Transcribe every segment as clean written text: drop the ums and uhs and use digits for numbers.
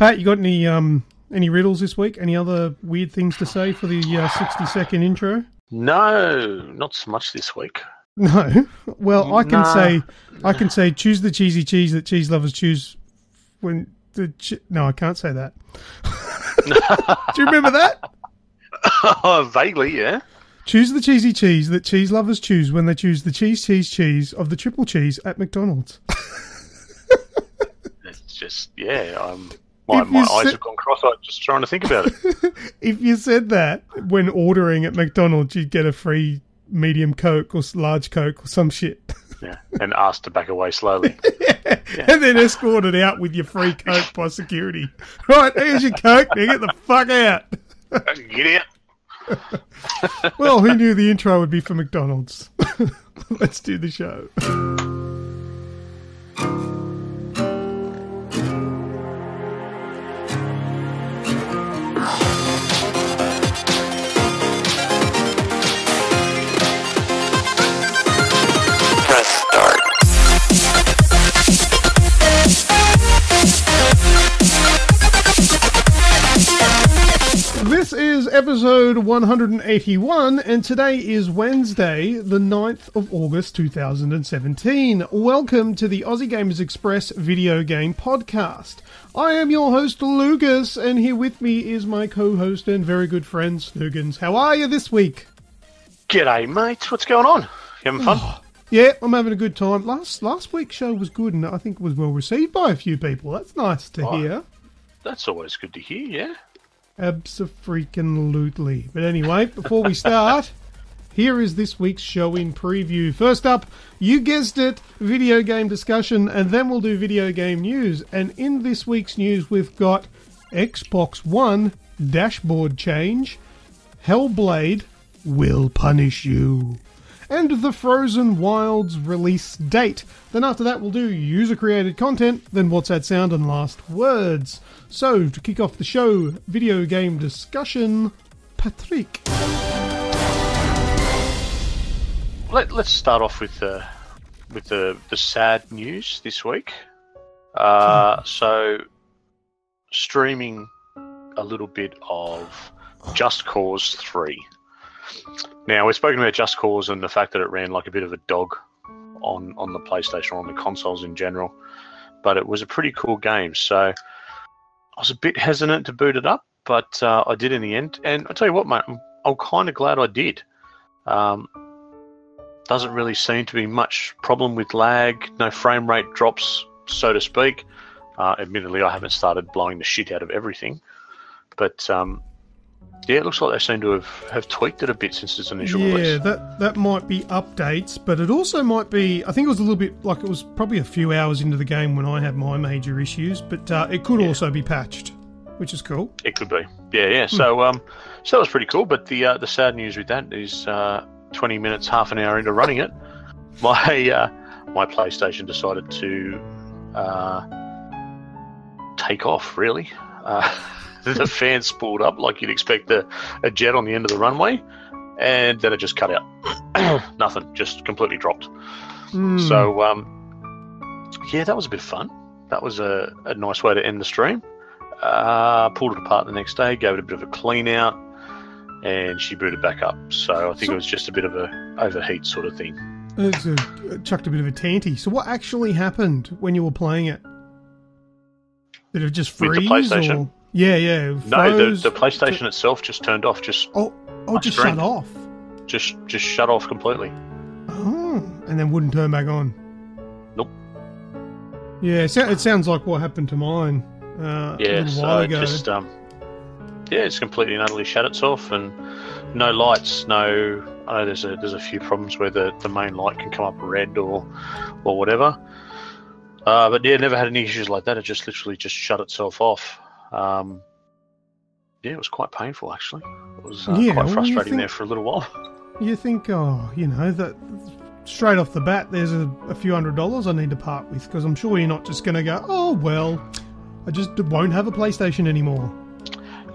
Pat, you got any riddles this week? Any other weird things to say for the 60-second intro? No, not so much this week. No. Well, I can say choose the cheesy cheese that cheese lovers choose when no, I can't say that. Do you remember that? Oh, vaguely, yeah. Choose the cheesy cheese that cheese lovers choose when they choose the cheese of the triple cheese at McDonald's. It's just, yeah, my eyes have gone cross-eyed just trying to think about it. If you said that when ordering at McDonald's, you'd get a free medium Coke or large Coke or some shit. Yeah, and asked to back away slowly. Yeah. And then escorted out with your free Coke by security. Right, here's your Coke, now get the fuck out. Get out. Well, who knew the intro would be for McDonald's? Let's do the show. This is episode 181, and today is Wednesday, the 9th of August 2017. Welcome to the Aussie Gamers Express video game podcast. I am your host, Lucas, and here with me is my co-host and very good friend, Snoogans. How are you this week? G'day, mate. What's going on? You having fun? Yeah, I'm having a good time. Last week's show was good, and I think it was well received by a few people. That's nice to hear. That's always good to hear, yeah. Abso-freaking-lutely. But anyway, before we start, here is this week's show in preview. First up, you guessed it, video game discussion, and then we'll do video game news. And in this week's news, we've got Xbox One dashboard change, Hellblade will punish you, and the Frozen Wilds release date. Then after that, we'll do user-created content, then what's that sound, and last words. So, to kick off the show, video game discussion, Patrick. Let's start off with the sad news this week. So, streaming a little bit of Just Cause 3. Now, we've spoken about Just Cause and the fact that it ran like a bit of a dog on the PlayStation or on the consoles in general, but it was a pretty cool game. So I was a bit hesitant to boot it up, but I did in the end. And I'll tell you what, mate, I'm kind of glad I did. Doesn't really seem to be much problem with lag, no frame rate drops, so to speak. Admittedly, I haven't started blowing the shit out of everything, but yeah, it looks like they seem to have tweaked it a bit since its initial release. Yeah, that might be updates, but it also might be, I think it was a little bit, like it was probably a few hours into the game when I had my major issues, but it could also be patched, which is cool. It could be. Yeah. So that was pretty cool, but the sad news with that is 20 minutes, half an hour into running it, my PlayStation decided to take off, really. The fan spooled up like you'd expect a jet on the end of the runway, and then it just cut out. Nothing, just completely dropped. So, yeah, that was a bit of fun. That was a nice way to end the stream. Pulled it apart the next day, gave it a bit of a clean out, and she booted back up. So I think it was just a bit of a overheat sort of thing. It chucked a bit of a tanty. So what actually happened when you were playing it? Did it just freeze? With the PlayStation? Or? Yeah. No, the PlayStation itself just turned off. Just shut off. Just shut off completely. Oh, and then wouldn't turn back on. Nope. Yeah, it sounds like what happened to mine. A little while ago. It's completely and utterly shut itself, and no lights. No, I know there's a few problems where the main light can come up red or whatever. But yeah, never had any issues like that. It just literally just shut itself off. Yeah, it was quite painful, actually. It was quite frustrating there for a little while. You think, that straight off the bat, there's a few $100s I need to part with, because I'm sure you're not just going to go, oh, well, I just won't have a PlayStation anymore.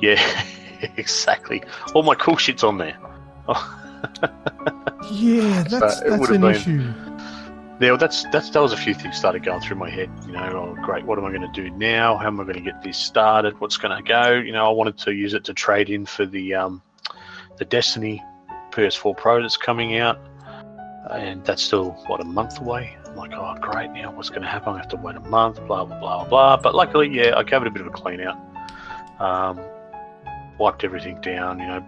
Yeah, exactly. All my cool shit's on there. Yeah, that's an issue. Yeah, well, that was a few things started going through my head. Oh great, what am I going to do now? How am I going to get this started? What's going to go? I wanted to use it to trade in for the Destiny PS4 Pro that's coming out, and that's still a month away. I'm like, oh great, now what's going to happen? I have to wait a month, blah blah blah blah. But luckily, I gave it a bit of a clean out. Wiped everything down,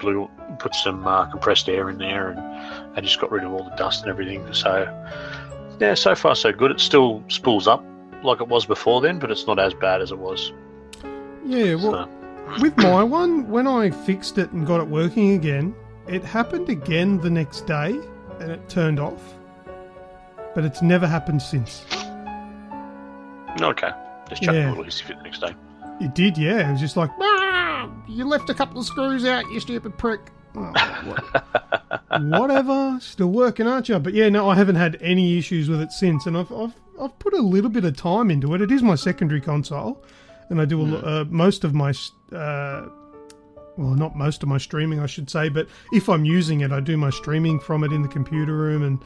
put some compressed air in there, and I just got rid of all the dust and everything. So, yeah, so far so good. It still spools up like it was before then, but it's not as bad as it was. Yeah, well, with my one, when I fixed it and got it working again, it happened again the next day, and it turned off. But it's never happened since. Okay. Just chuck a little hissy fit the next day. It did, yeah. It was just like, you left a couple of screws out, you stupid prick. Oh, whatever. Still working, aren't you? But yeah, no, I haven't had any issues with it since, and I've put a little bit of time into it. It is my secondary console, and I do most of my, well, not most of my streaming, I should say, but if I'm using it, I do my streaming from it in the computer room and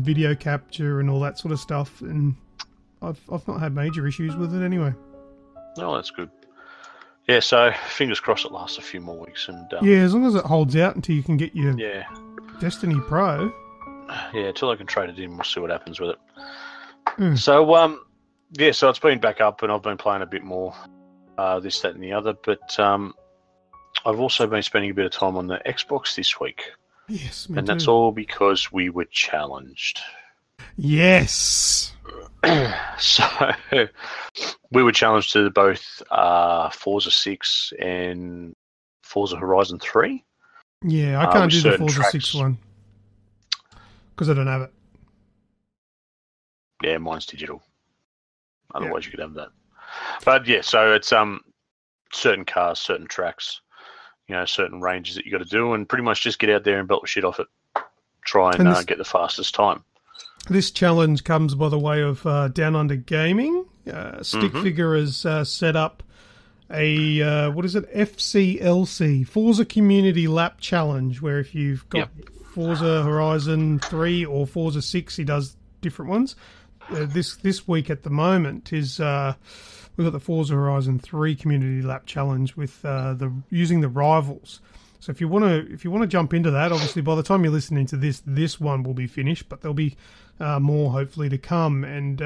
video capture and all that sort of stuff, and I've not had major issues with it anyway. Oh, that's good. Yeah, so fingers crossed it lasts a few more weeks. And yeah, as long as it holds out until you can get your Destiny Pro. Yeah, until I can trade it in, we'll see what happens with it. So, so it's been back up, and I've been playing a bit more, this, that, and the other. But I've also been spending a bit of time on the Xbox this week. Yes, and that's all because we were challenged. Yes. So we were challenged to both Forza 6 and Forza Horizon 3. Yeah, I can't do the Forza 6 one because I don't have it. Yeah, mine's digital. Otherwise, you could have that. But yeah, so it's certain cars, certain tracks, certain ranges that you got to do, and pretty much just get out there and belt the shit off it. Try and get the fastest time. This challenge comes by the way of Down Under Gaming. Stick Figure has set up a, FCLC, Forza Community Lap Challenge, where if you've got Forza Horizon 3 or Forza 6, he does different ones. This week at the moment is we've got the Forza Horizon 3 Community Lap Challenge with using the rivals. So if you want to jump into that, obviously by the time you're listening to this one will be finished, but there'll be more hopefully to come, and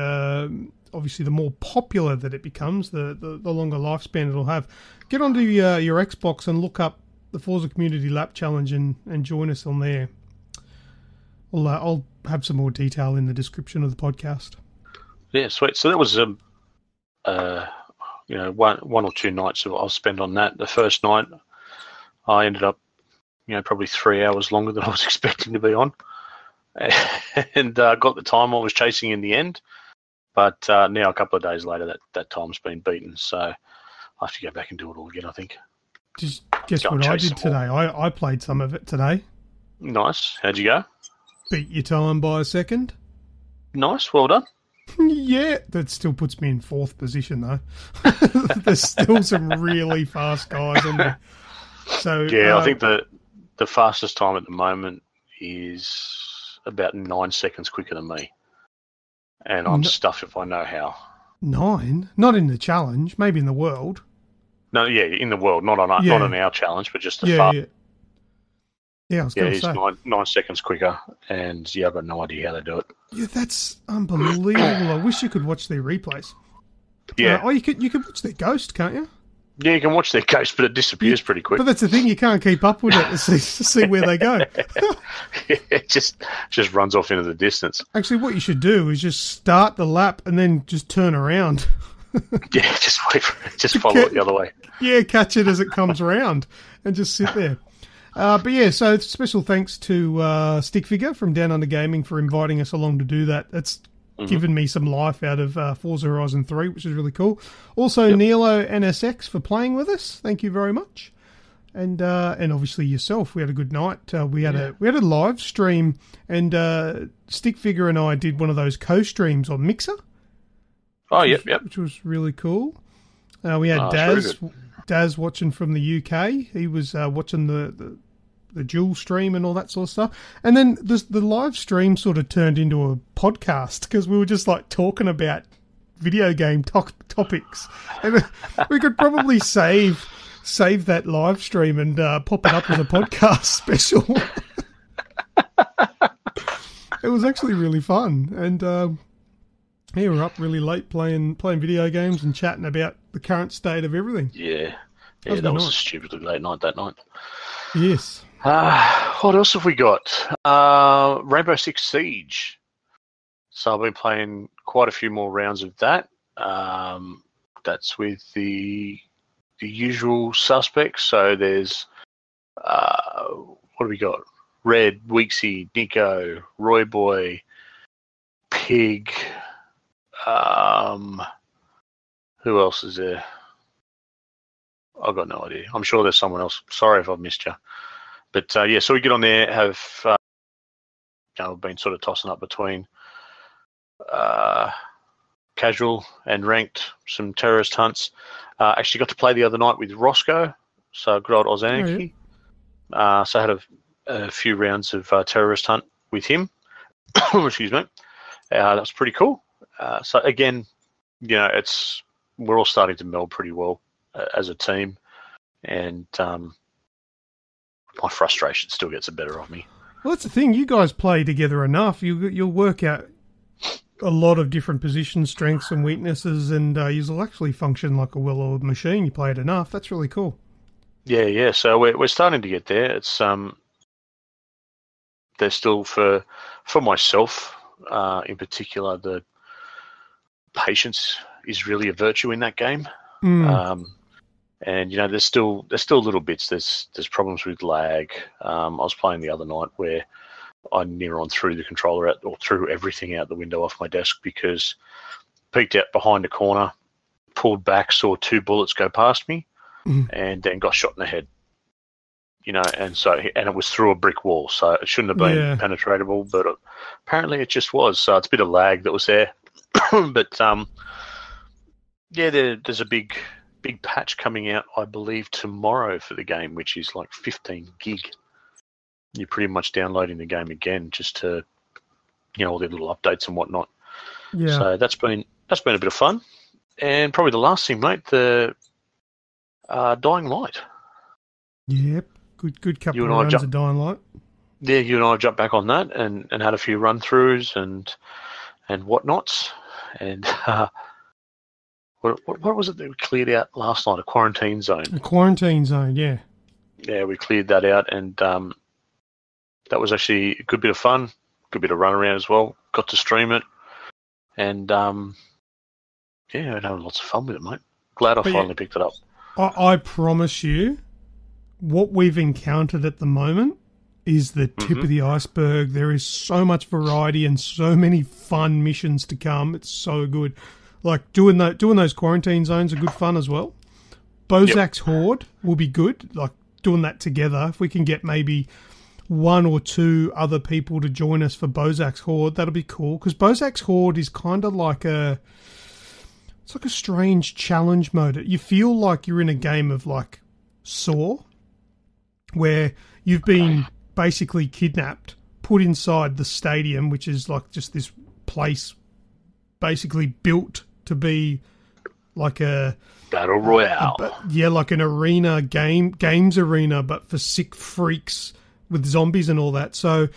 obviously the more popular that it becomes, the longer lifespan it'll have. Get onto your Xbox and look up the Forza Community Lap Challenge and join us on there. I'll have some more detail in the description of the podcast. Yeah, sweet. So that was one or two nights that I'll spend on that. The first night, I ended up, probably 3 hours longer than I was expecting to be on, and got the time I was chasing in the end. But now, a couple of days later, that time's been beaten, so I have to go back and do it all again, I think. Just guess what I did today? I played some of it today. Nice. How'd you go? Beat your time by a second. Nice. Well done. Yeah, that still puts me in 4th position, though. There's still some really fast guys on there. So yeah, I think the fastest time at the moment is about 9 seconds quicker than me, and I'm stuffed if I know how. 9? Not in the challenge, maybe in the world. No, yeah, in the world, not on our challenge, but just the fast. Yeah, I was going to say. He's 9 seconds quicker, and I've got no idea how they do it. Yeah, that's unbelievable. I wish you could watch their replays. Yeah. You could watch their ghost, can't you? Yeah, you can watch their ghost, but it disappears pretty quick. But that's the thing, you can't keep up with it to see where they go. It just runs off into the distance. Actually, what you should do is just start the lap and then just turn around. Yeah, just wait for it. Just follow it the other way. Yeah, catch it as it comes around and just sit there. But yeah, so special thanks to Stick Figure from Down Under Gaming for inviting us along to do that. That's given me some life out of Forza Horizon 3, which is really cool. Also, Nilo NSX for playing with us. Thank you very much. And obviously yourself. We had a good night. We had a live stream, and Stick Figure and I did one of those co-streams on Mixer. Oh, yep. Which was really cool. We had Daz watching from the UK. He was watching the the dual stream and all that sort of stuff. And then the live stream sort of turned into a podcast because we were just like talking about video game topics. And we could probably save that live stream and pop it up as a podcast special. It was actually really fun. And we were up really late playing video games and chatting about the current state of everything. Yeah, that was a stupidly late night that night. Yes. What else have we got? Rainbow Six Siege. So I've been playing quite a few more rounds of that. That's with the usual suspects. So there's what do we got? Red, Weeksy, Nico, Roy Boy, Pig. Who else is there? I've got no idea. I'm sure there's someone else. Sorry if I've missed you. But so we get on there, have been sort of tossing up between casual and ranked, some terrorist hunts. Actually got to play the other night with Roscoe, so good old Ozaniki. Oh, yeah. So I had a few rounds of terrorist hunt with him. Excuse me. That was pretty cool. So again, we're all starting to meld pretty well as a team, and my frustration still gets the better of me. Well, that's the thing. You guys play together enough. You'll work out a lot of different position strengths and weaknesses, and you'll actually function like a well-oiled machine. You play it enough. That's really cool. Yeah. So we're starting to get there. It's there's still for myself in particular, the patience is really a virtue in that game. And there's still little bits. There's problems with lag. I was playing the other night where I near on threw the controller out, or threw everything out the window off my desk, because peeked out behind a corner, pulled back, saw two bullets go past me, and then got shot in the head. And it was through a brick wall, so it shouldn't have been penetratable, but apparently it just was. So it's a bit of lag that was there. But there's a big patch coming out, I believe, tomorrow for the game, which is like 15 gig. You're pretty much downloading the game again just to, all the little updates and whatnot. Yeah. So that's been a bit of fun. And probably the last thing, mate, the Dying Light. Yep. Good couple of runs of Dying Light. Yeah, you and I jumped back on that and had a few run-throughs and whatnots. And what was it that we cleared out last night? A quarantine zone. A quarantine zone, yeah. Yeah, we cleared that out, and that was actually a good bit of fun, good bit of run around as well. Got to stream it, and I'm having lots of fun with it, mate. Glad I finally picked it up. I promise you, what we've encountered at the moment is the tip of the iceberg. There is so much variety and so many fun missions to come. It's so good. Like doing those quarantine zones are good fun as well. Bozak's Horde will be good. Like doing that together. If we can get maybe one or two other people to join us for Bozak's Horde, that'll be cool. Because Bozak's Horde is kind of like it's like a strange challenge mode. You feel like you're in a game of like Saw, where you've been basically kidnapped, put inside the stadium, which is like just this place basically built to be like a battle royale. Like an arena games arena, but for sick freaks with zombies and all that. So,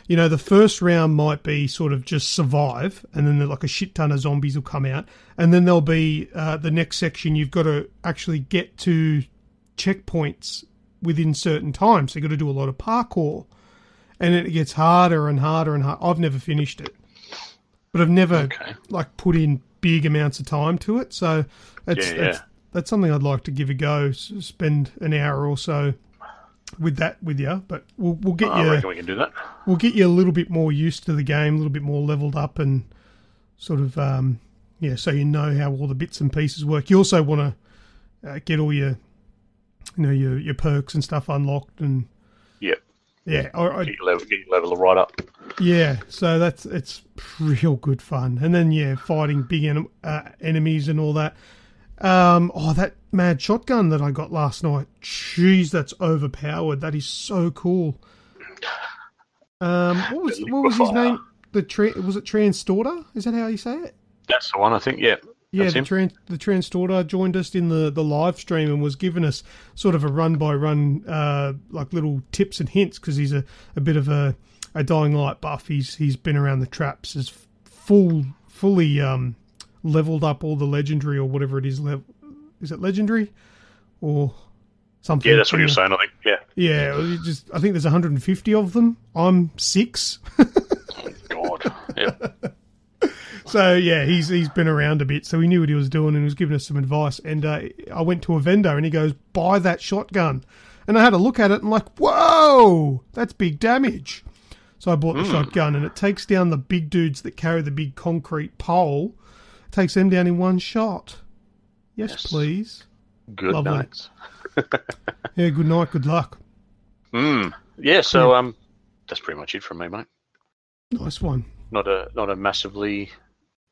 the first round might be sort of just survive, and then like a shit ton of zombies will come out, and then there'll be the next section. You've got to actually get to checkpoints within certain times. So you've got to do a lot of parkour, and it gets harder and harder and harder. I've never finished it, but I've never like put in big amounts of time to it. So that's something I'd like to give a go. Spend an hour or so with you, but we'll get you. I reckon we can do that. We'll get you a little bit more used to the game, a little bit more leveled up, and sort of so you know how all the bits and pieces work. You also want to get all your your perks and stuff unlocked, and get your level right up. Yeah, so it's real good fun. And then fighting big enemies and all that. That mad shotgun that I got last night. Jeez, that's overpowered. That is so cool. What was his name? Was it Transtorter? Is that how you say it? That's the one, I think. Yeah. Yeah, the Transtorter joined us in the live stream and was giving us sort of a run by run, like little tips and hints, because he's a bit of a Dying Light buff. He's been around the traps, has fully leveled up all the legendary or whatever it is. Is it legendary or something? Yeah, that's what you're saying. I think. Yeah. Yeah, I think there's 150 of them. I'm 6. Oh, God. Yeah. So, yeah, he's been around a bit, so he knew what he was doing and he was giving us some advice. And I went to a vendor and he goes, buy that shotgun. And I had a look at it and like, whoa, that's big damage. So I bought the shotgun, and it takes down the big dudes that carry the big concrete pole. It takes them down in one shot. Yes, please. Good night. Yeah, good night, good luck. Yeah, so that's pretty much it from me, mate. Nice one. Not a massively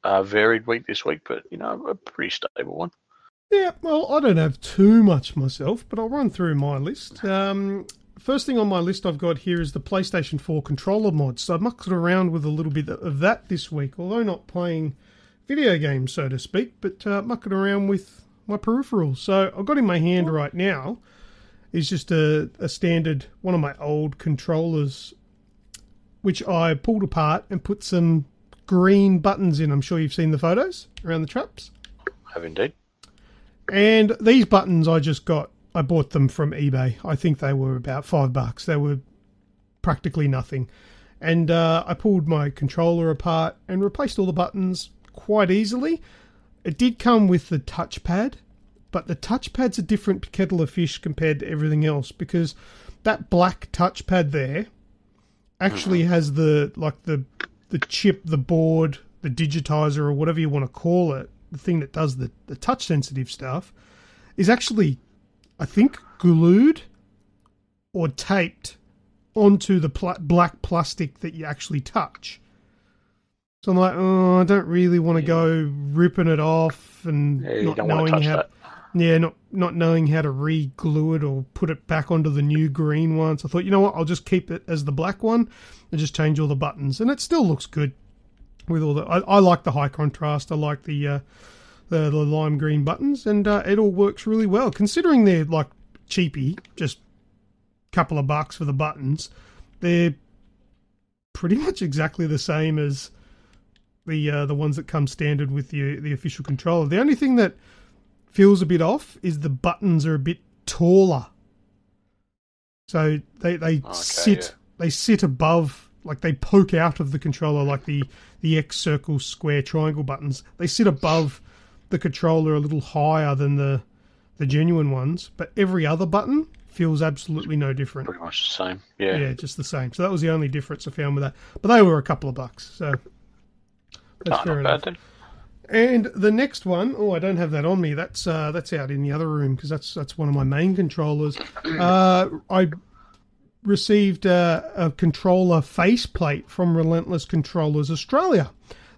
varied week this week, but a pretty stable one. Yeah, well, I don't have too much myself, but I'll run through my list. First thing on my list I've got here is the PlayStation 4 controller mods. So I mucked around with a little bit of that this week, although not playing video games, so to speak, but mucking around with my peripherals. So I've got in my hand right now is just a standard, one of my old controllers, which I pulled apart and put some green buttons in. I'm sure you've seen the photos around the traps. I have indeed. And these buttons I bought them from eBay. I think they were about $5. They were practically nothing. And I pulled my controller apart and replaced all the buttons quite easily. It did come with the touchpad, but the touchpad's a different kettle of fish compared to everything else, because that black touchpad there actually has the chip, the board, the digitizer, or whatever you want to call it, the thing that does the touch sensitive stuff, is actually, I think, glued or taped onto the black plastic that you actually touch. So I'm like, I don't really want to go ripping it off and not knowing how. Not knowing how to re-glue it or put it back onto the new green one. So I thought, you know what, I'll just keep it as the black one and just change all the buttons, and it still looks good with all the. I like the high contrast. I like the lime green buttons, and it all works really well considering they're like cheapy, just a couple of bucks for the buttons. They're pretty much exactly the same as the ones that come standard with the official controller. The only thing that feels a bit off is the buttons are a bit taller, so they sit above, like they poke out of the controller, like the X, circle, square, triangle buttons. They sit above the controller a little higher than the genuine ones, but every other button feels absolutely no different. Pretty much the same. Yeah, just the same. So that was the only difference I found with that, but they were a couple of bucks, so that's fair enough. Bad, and the next one, I don't have that on me. That's out in the other room, because that's one of my main controllers. I received a controller faceplate from Relentless Controllers Australia.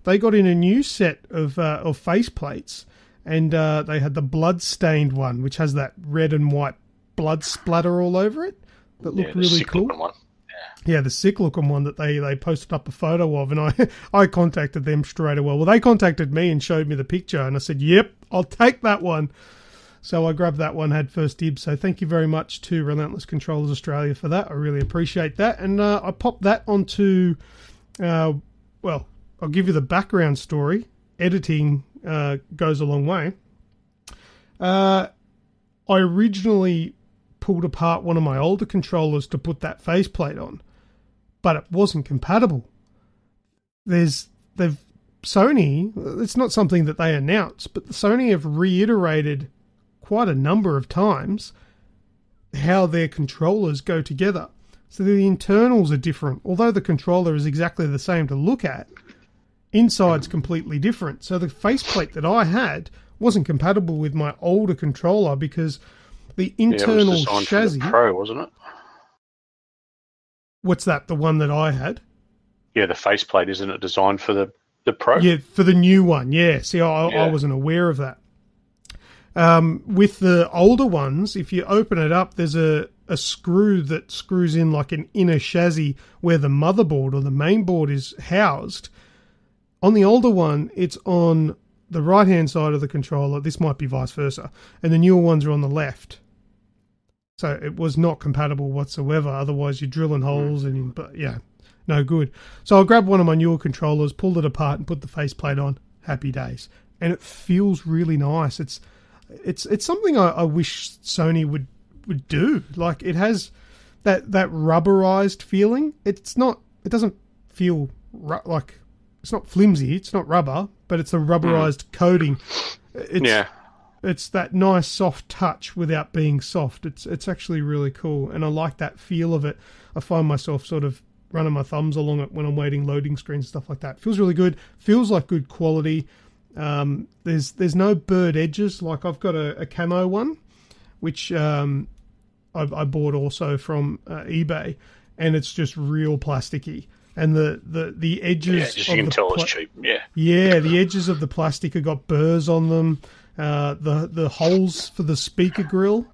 They got in a new set of faceplates, and they had the blood-stained one, which has that red and white blood splatter all over it. That looked really cool. One. Yeah, the sick-looking one that they posted up a photo of, and I contacted them straight away. Well, they contacted me and showed me the picture, and I said, yep, I'll take that one. So I grabbed that one, had first dibs. So thank you very much to Relentless Controllers Australia for that. I really appreciate that. And I popped that onto, I'll give you the background story. Editing goes a long way. I originally pulled apart one of my older controllers to put that faceplate on, but it wasn't compatible. Sony, it's not something that they announce, but Sony have reiterated quite a number of times how their controllers go together. So the internals are different. Although the controller is exactly the same to look at, inside's completely different. So the faceplate that I had wasn't compatible with my older controller because the internal chassis... For the Pro, wasn't it? What's that? The one that I had? Yeah, the faceplate, isn't it designed for the Pro? Yeah, for the new one, yeah. See, I wasn't aware of that. With the older ones, if you open it up, there's a screw that screws in like an inner chassis where the motherboard or the main board is housed. On the older one, it's on the right-hand side of the controller. This might be vice versa. And the newer ones are on the left. So it was not compatible whatsoever. Otherwise, you're drilling holes but yeah, no good. So I grabbed one of my newer controllers, pulled it apart and put the faceplate on. Happy days. And it feels really nice. It's something I wish Sony would do. Like, it has that rubberized feeling. It doesn't feel like, it's not flimsy, it's not rubber, but it's a rubberized coating. It's that nice soft touch without being soft. It's actually really cool, and I like that feel of it. I find myself sort of running my thumbs along it when I'm waiting loading screens, stuff like that. Feels really good. Feels like good quality. There's no burred edges. Like, I've got a camo one, which I bought also from eBay, and it's just real plasticky. And the edges, you can tell it's cheap. Yeah, the edges of the plastic have got burrs on them. The holes for the speaker grill,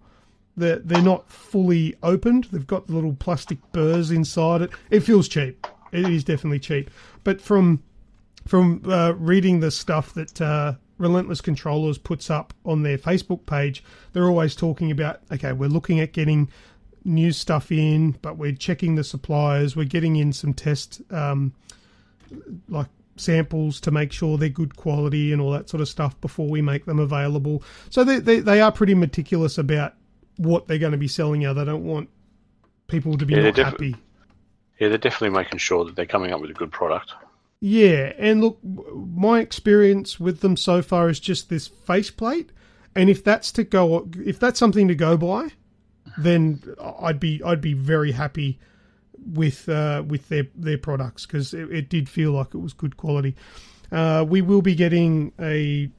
they're not fully opened. They've got the little plastic burrs inside it. It feels cheap. It is definitely cheap. But from reading the stuff that Relentless Controllers puts up on their Facebook page, they're always talking about, okay, we're looking at getting new stuff in, but we're checking the suppliers. We're getting in some test like samples to make sure they're good quality and all that sort of stuff before we make them available. So they are pretty meticulous about what they're going to be selling out. They don't want people to be not happy. Yeah, they're definitely making sure that they're coming up with a good product. Yeah, and look, my experience with them so far is just this faceplate, and if that's something to go by, then I'd be very happy with their products, because it did feel like it was good quality. We will be getting a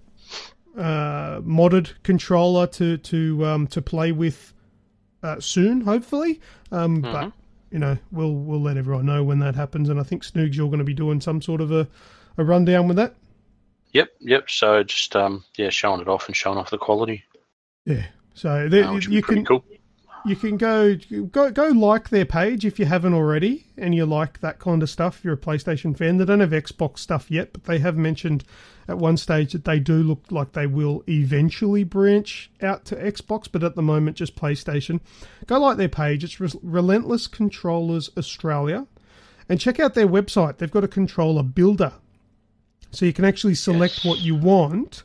modded controller to play with soon, hopefully. But we'll let everyone know when that happens. And I think Snoogs, you're going to be doing some sort of a rundown with that. Yep. So just showing it off and showing off the quality. Yeah. So you can. Cool. You can go like their page if you haven't already, and you like that kind of stuff. If you're a PlayStation fan, they don't have Xbox stuff yet, but they have mentioned at one stage that they do look like they will eventually branch out to Xbox, but at the moment just PlayStation. Go like their page. It's Relentless Controllers Australia, and check out their website. They've got a controller builder, so you can actually select what you want.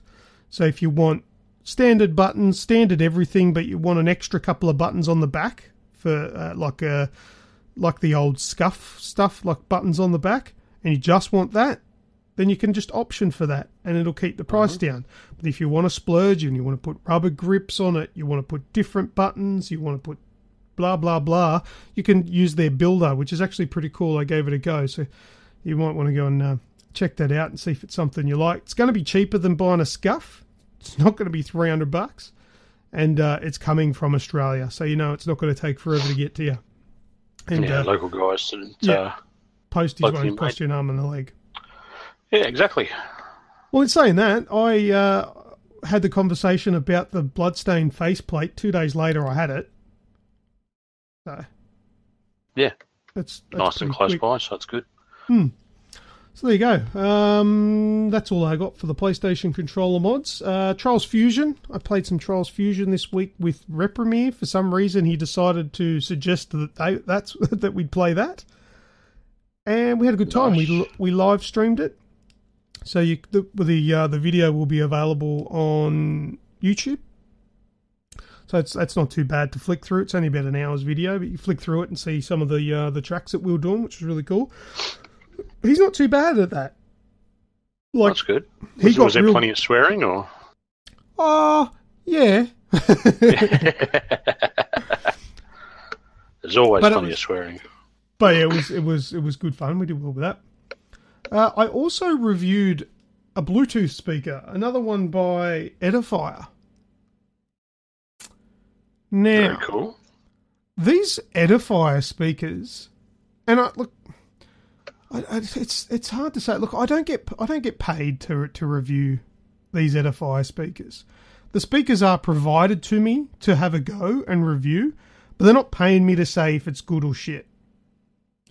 So if you want standard buttons, standard everything, but you want an extra couple of buttons on the back for like the old scuff stuff, like buttons on the back, and you just want that, then you can just option for that, and it'll keep the price down. But if you want to splurge and you want to put rubber grips on it, you want to put different buttons, you want to put blah, blah, blah, you can use their builder, which is actually pretty cool. I gave it a go, so you might want to go and check that out and see if it's something you like. It's going to be cheaper than buying a scuff. It's not going to be $300, and it's coming from Australia, so it's not going to take forever to get to you. And local guys didn't. Postage won't cost you an arm and a leg. Yeah, exactly. Well, in saying that, I had the conversation about the bloodstained faceplate. 2 days later, I had it. So yeah, that's nice and close by, so that's good. So there you go. That's all I got for the PlayStation controller mods. Trials Fusion. I played some Trials Fusion this week with Repremier. For some reason, he decided to suggest that we'd play that, and we had a good time. Nice. We live streamed it, so the video will be available on YouTube. So that's not too bad to flick through. It's only about an hour's video, but you flick through it and see some of the tracks that we were doing, which is really cool. He's not too bad at that. That's good. Was there plenty of swearing, or? Yeah. There's always plenty of swearing. But yeah, it was good fun. We did well with that. I also reviewed a Bluetooth speaker, another one by Edifier. Now, very cool. These Edifier speakers, and it's hard to say. Look, I don't get paid to review these Edifier speakers. The speakers are provided to me to have a go and review, but they're not paying me to say if it's good or shit.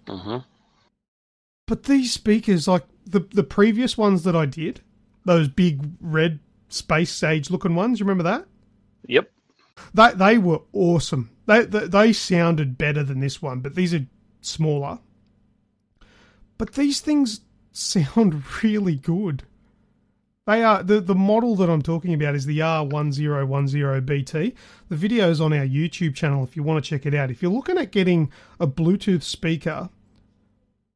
But these speakers, like the previous ones that I did, those big red space sage looking ones, you remember that? Yep. They were awesome. They sounded better than this one, but these are smaller. But these things sound really good. They are the model that I'm talking about is the R1010BT. The video's on our YouTube channel if you want to check it out. If you're looking at getting a Bluetooth speaker,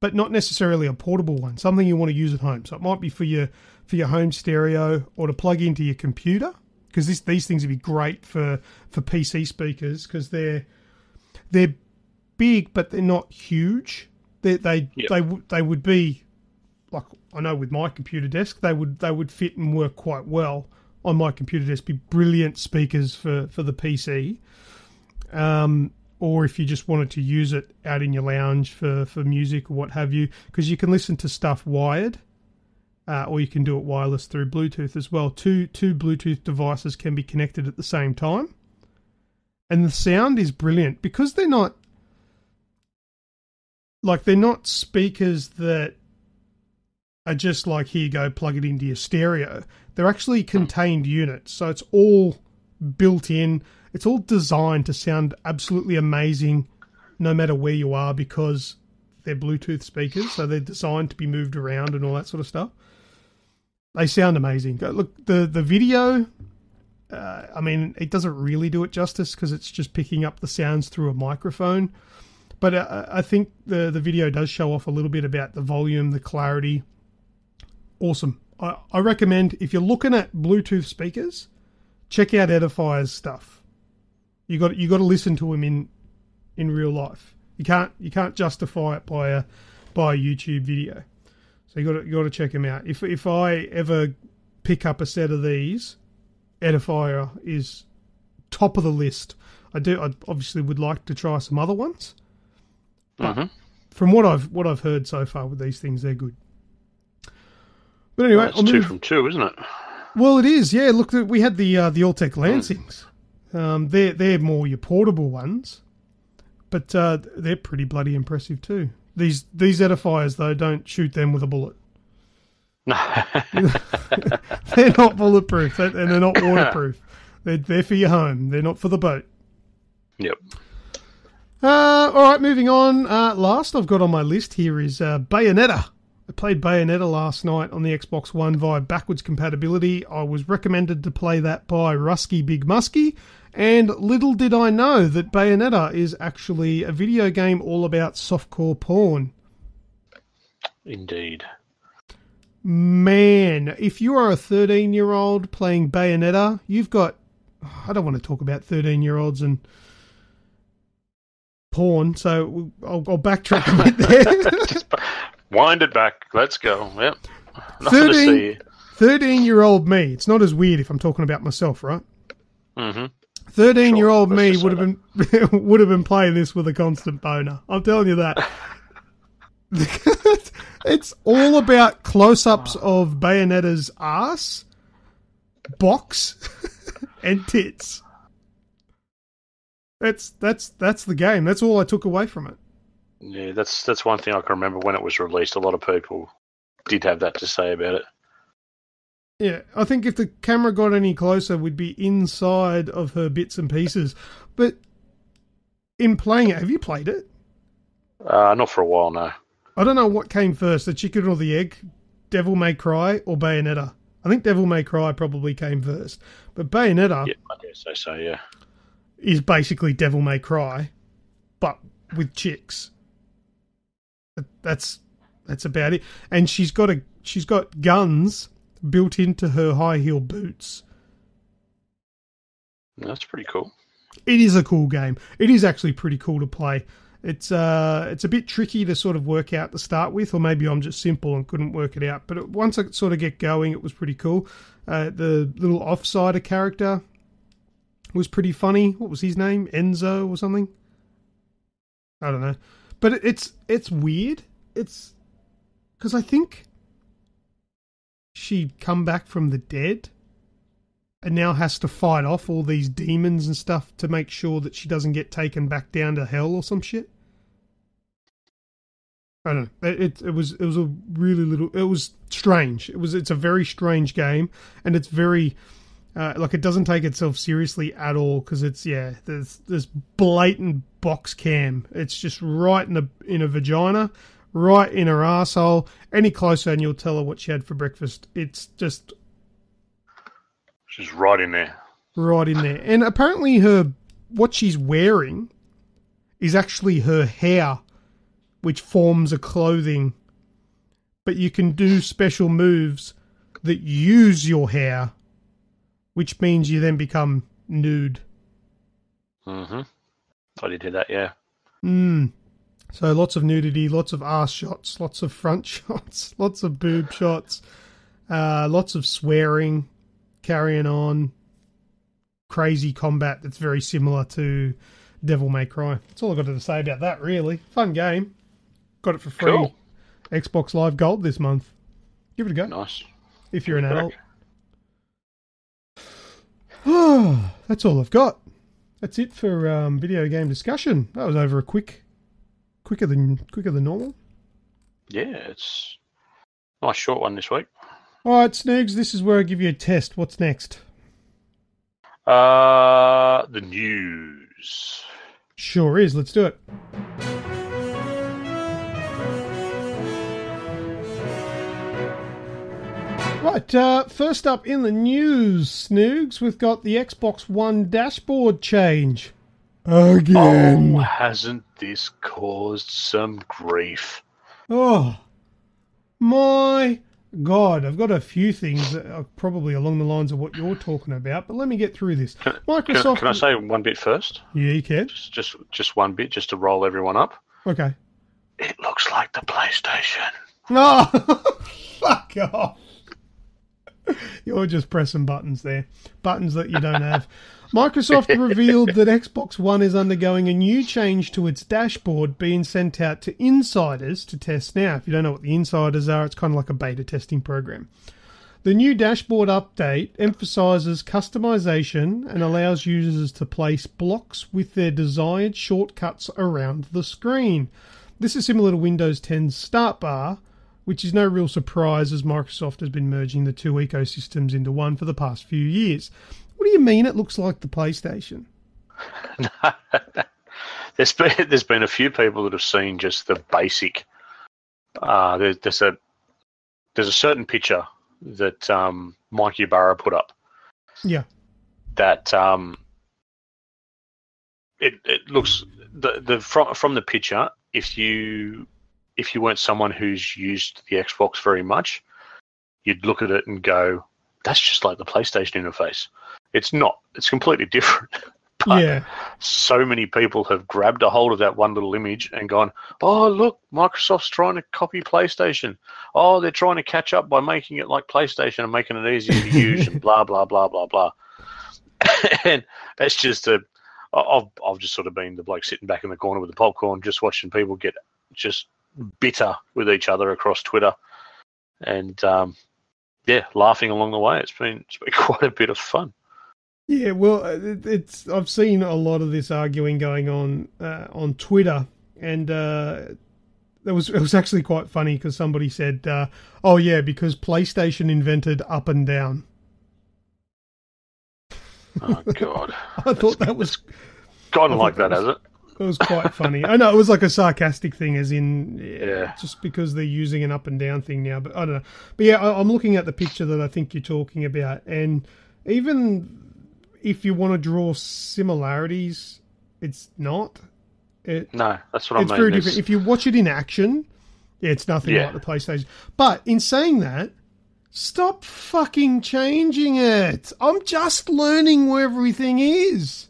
but not necessarily a portable one, something you want to use at home. So it might be for your home stereo or to plug into your computer, because these things would be great for PC speakers because they're big but they're not huge. They would be, like, I know with my computer desk, they would fit and work quite well on my computer desk. Be brilliant speakers for the PC, or if you just wanted to use it out in your lounge for music or what have you, because you can listen to stuff wired, or you can do it wireless through Bluetooth as well. Two Bluetooth devices can be connected at the same time, and the sound is brilliant because they're not speakers that are just like, here you go, plug it into your stereo. They're actually contained units, so it's all built in. It's all designed to sound absolutely amazing no matter where you are, because they're Bluetooth speakers, so they're designed to be moved around and all that sort of stuff. They sound amazing. Look, the video, I mean, it doesn't really do it justice because it's just picking up the sounds through a microphone. But I think the video does show off a little bit about the volume, the clarity. Awesome. I recommend, if you're looking at Bluetooth speakers, check out Edifier's stuff. You got to listen to him in real life. You can't justify it by a YouTube video. So you got to check him out. If I ever pick up a set of these, Edifier is top of the list. I obviously would like to try some other ones. But from what I've heard so far with these things, they're good. But anyway, well, it's 2 from 2, isn't it? Well, it is. Yeah, look, we had the Alltech Lansings. They're more your portable ones, but they're pretty bloody impressive too. These Edifiers though, don't shoot them with a bullet. No, they're not bulletproof, and they're not waterproof. They're for your home. They're not for the boat. Yep. All right, moving on. Last I've got on my list here is Bayonetta. I played Bayonetta last night on the Xbox One via backwards compatibility. I was recommended to play that by Rusky Big Muskie, and little did I know that Bayonetta is actually a video game all about softcore porn. Indeed. Man, if you are a 13-year-old playing Bayonetta, you've got... I don't want to talk about 13-year-olds and porn, so I'll backtrack a bit there. Just wind it back. Let's go. Yep. Nothing to see. 13-year-old me. It's not as weird if I'm talking about myself, right? Mm-hmm. 13-year-old me would have been playing this with a constant boner. I'm telling you that. It's all about close-ups of Bayonetta's ass, box, and tits. That's the game. That's all I took away from it. Yeah, that's one thing I can remember when it was released. A lot of people did have that to say about it. Yeah, I think if the camera got any closer, we'd be inside of her bits and pieces. But in playing it, have you played it? Not for a while, no. I don't know what came first, the chicken or the egg, Devil May Cry or Bayonetta. I think Devil May Cry probably came first. But Bayonetta... Yeah, I guess so, yeah. ...is basically Devil May Cry, but with chicks. That's about it. And she's got guns built into her high heel boots. That's pretty cool. It is a cool game. It is actually pretty cool to play. It's a bit tricky to sort of work out to start with, or maybe I'm just simple and couldn't work it out. But once I sort of get going, it was pretty cool. The little offsider character was pretty funny. What was his name? Enzo or something? I don't know. But it's weird. It's because I think she'd come back from the dead, and now has to fight off all these demons and stuff to make sure that she doesn't get taken back down to hell or some shit. I don't know. It was a really little. It was strange. It's a very strange game, and it's very it doesn't take itself seriously at all because there's this blatant box cam. It's just right in a vagina, right in her arsehole. Any closer and you'll tell her what she had for breakfast. It's just she's right in there. Right in there. And apparently what she's wearing is actually her hair, which forms a clothing. But you can do special moves that use your hair, which means you then become nude. Mm-hmm. I did hear that, yeah. So lots of nudity, lots of arse shots, lots of front shots, lots of boob shots, lots of swearing, carrying on, crazy combat that's very similar to Devil May Cry. That's all I've got to say about that, really. Fun game. Got it for free. Cool. Xbox Live Gold this month. Give it a go. Nice. If you're an adult. Oh, that's all I've got. That's it for video game discussion. That was over quicker than normal. Yeah, it's a nice short one this week. All right, Snoogs, this is where I give you a test. What's next? The news. Sure is. Let's do it. Right, first up in the news, Snoogs, we've got the Xbox One dashboard change. Again. Oh, hasn't this caused some grief? Oh, my God. I've got a few things that are probably along the lines of what you're talking about, but let me get through this. Microsoft. Can I say one bit first? Yeah, you can. Just one bit, just to roll everyone up. Okay. It looks like the PlayStation. No, fuck off. You're just pressing buttons there. Buttons that you don't have. Microsoft revealed that Xbox One is undergoing a new change to its dashboard being sent out to insiders to test now. If you don't know what the insiders are, it's kind of like a beta testing program. The new dashboard update emphasizes customization and allows users to place blocks with their desired shortcuts around the screen. This is similar to Windows 10's start bar, which is no real surprise as Microsoft has been merging the two ecosystems into one for the past few years. What do you mean it looks like the PlayStation? There's been a few people that have seen just the basic. There's a certain picture that Mike Ybarra put up. Yeah. That it looks from the picture, if you weren't someone who's used the Xbox very much, you'd look at it and go, that's just like the PlayStation interface. It's not. It's completely different. But yeah. So many people have grabbed a hold of that one little image and gone, oh, look, Microsoft's trying to copy PlayStation. Oh, they're trying to catch up by making it like PlayStation and making it easier to use and blah, blah, blah, blah, blah. And that's just I've just sort of been the bloke sitting back in the corner with the popcorn, just watching people get just bitter with each other across Twitter, and laughing along the way. It's been quite a bit of fun. Yeah, well, I've seen a lot of this arguing going on Twitter, and it was actually quite funny because somebody said, "Oh yeah, because PlayStation invented up and down." Oh God! I thought that was gone like that, has it? It was quite funny. I know it was like a sarcastic thing, as in, yeah, just because they're using an up and down thing now. But I don't know. But yeah, I'm looking at the picture that I think you're talking about, and even if you want to draw similarities, it's not. No, that's what I mean. It's very different. If you watch it in action, it's nothing like the PlayStation. But in saying that, stop fucking changing it. I'm just learning where everything is.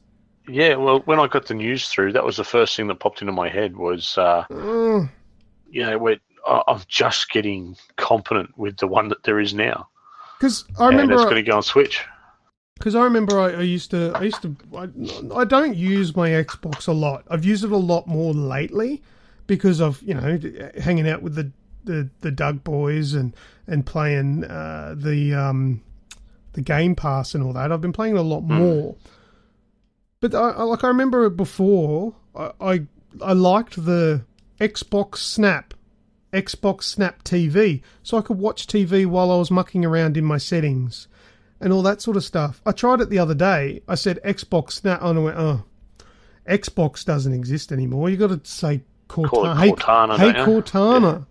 Yeah, well, when I got the news through, that was the first thing that popped into my head was, I'm just getting competent with the one that there is now. Because I remember it's going to go on Switch. Because I remember I don't use my Xbox a lot. I've used it a lot more lately because of, hanging out with the Doug boys and playing the the Game Pass and all that. I've been playing it a lot more. But I remember before, I liked the Xbox Snap TV, so I could watch TV while I was mucking around in my settings and all that sort of stuff. I tried it the other day. I said Xbox Snap, and I went, Xbox doesn't exist anymore. You got to say Cortana. Hey Cortana. Yeah.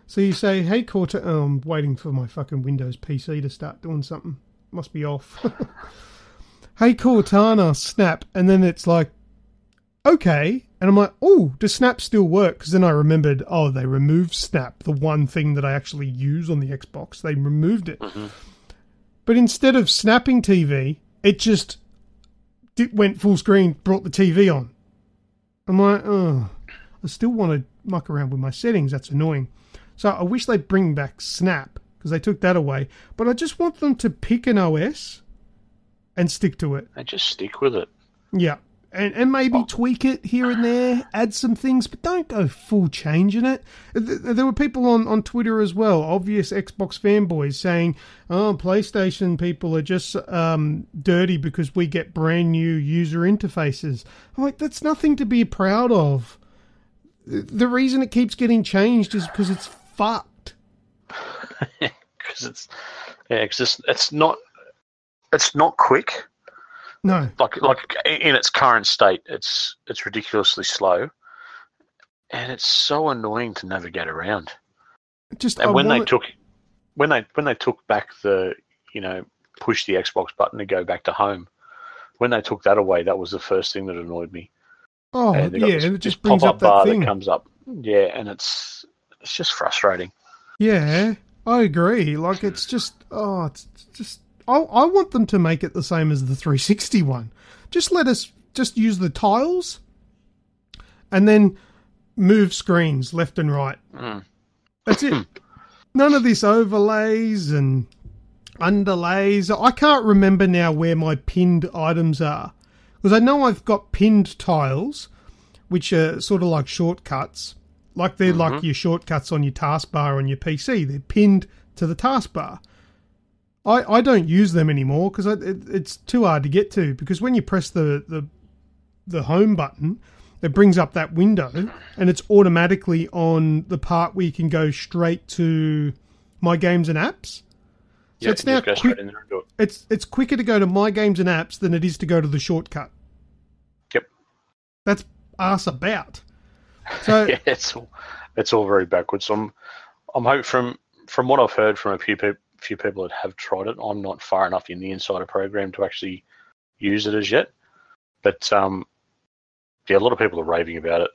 So you say, hey Cortana. Oh, I'm waiting for my fucking Windows PC to start doing something. Must be off. Hey Cortana, Snap, and then it's like, okay, and I'm like, oh, does Snap still work? Because then I remembered, they removed Snap, the one thing that I actually use on the Xbox. They removed it. Mm-hmm. But instead of snapping TV, it just went full screen, brought the TV on. I'm like, I still want to muck around with my settings. That's annoying. So I wish they'd bring back Snap, because they took that away. But I just want them to pick an OS and stick to it. And just stick with it. Yeah. And maybe tweak it here and there, add some things, but don't go full changing it. There were people on Twitter as well, obvious Xbox fanboys, saying, PlayStation people are just dirty because we get brand new user interfaces. I'm like, that's nothing to be proud of. The reason it keeps getting changed is because it's fucked. Because it's not quick. No, like in its current state, it's ridiculously slow, and it's so annoying to navigate around. When they took back the push the Xbox button to go back to home, when they took that away, that was the first thing that annoyed me. Oh and it just brings up that bar thing that comes up. Yeah, and it's just frustrating. Yeah, I agree. Like it's just I want them to make it the same as the 360 one. Just let us just use the tiles and then move screens left and right. That's it. None of this overlays and underlays. I can't remember now where my pinned items are. Because I know I've got pinned tiles, which are sort of like shortcuts. Like they're like your shortcuts on your taskbar on your PC. They're pinned to the taskbar. I don't use them anymore because it's too hard to get to. Because when you press the home button, it brings up that window and it's automatically on the part where you can go straight to My Games and Apps. So it's now go straight in there and do it. It's quicker to go to My Games and Apps than it is to go to the shortcut. Yep. That's arse about. So yeah, it's all very backwards. I'm hope from what I've heard from a few people that have tried it. I'm not far enough in the insider program to actually use it as yet, but a lot of people are raving about it,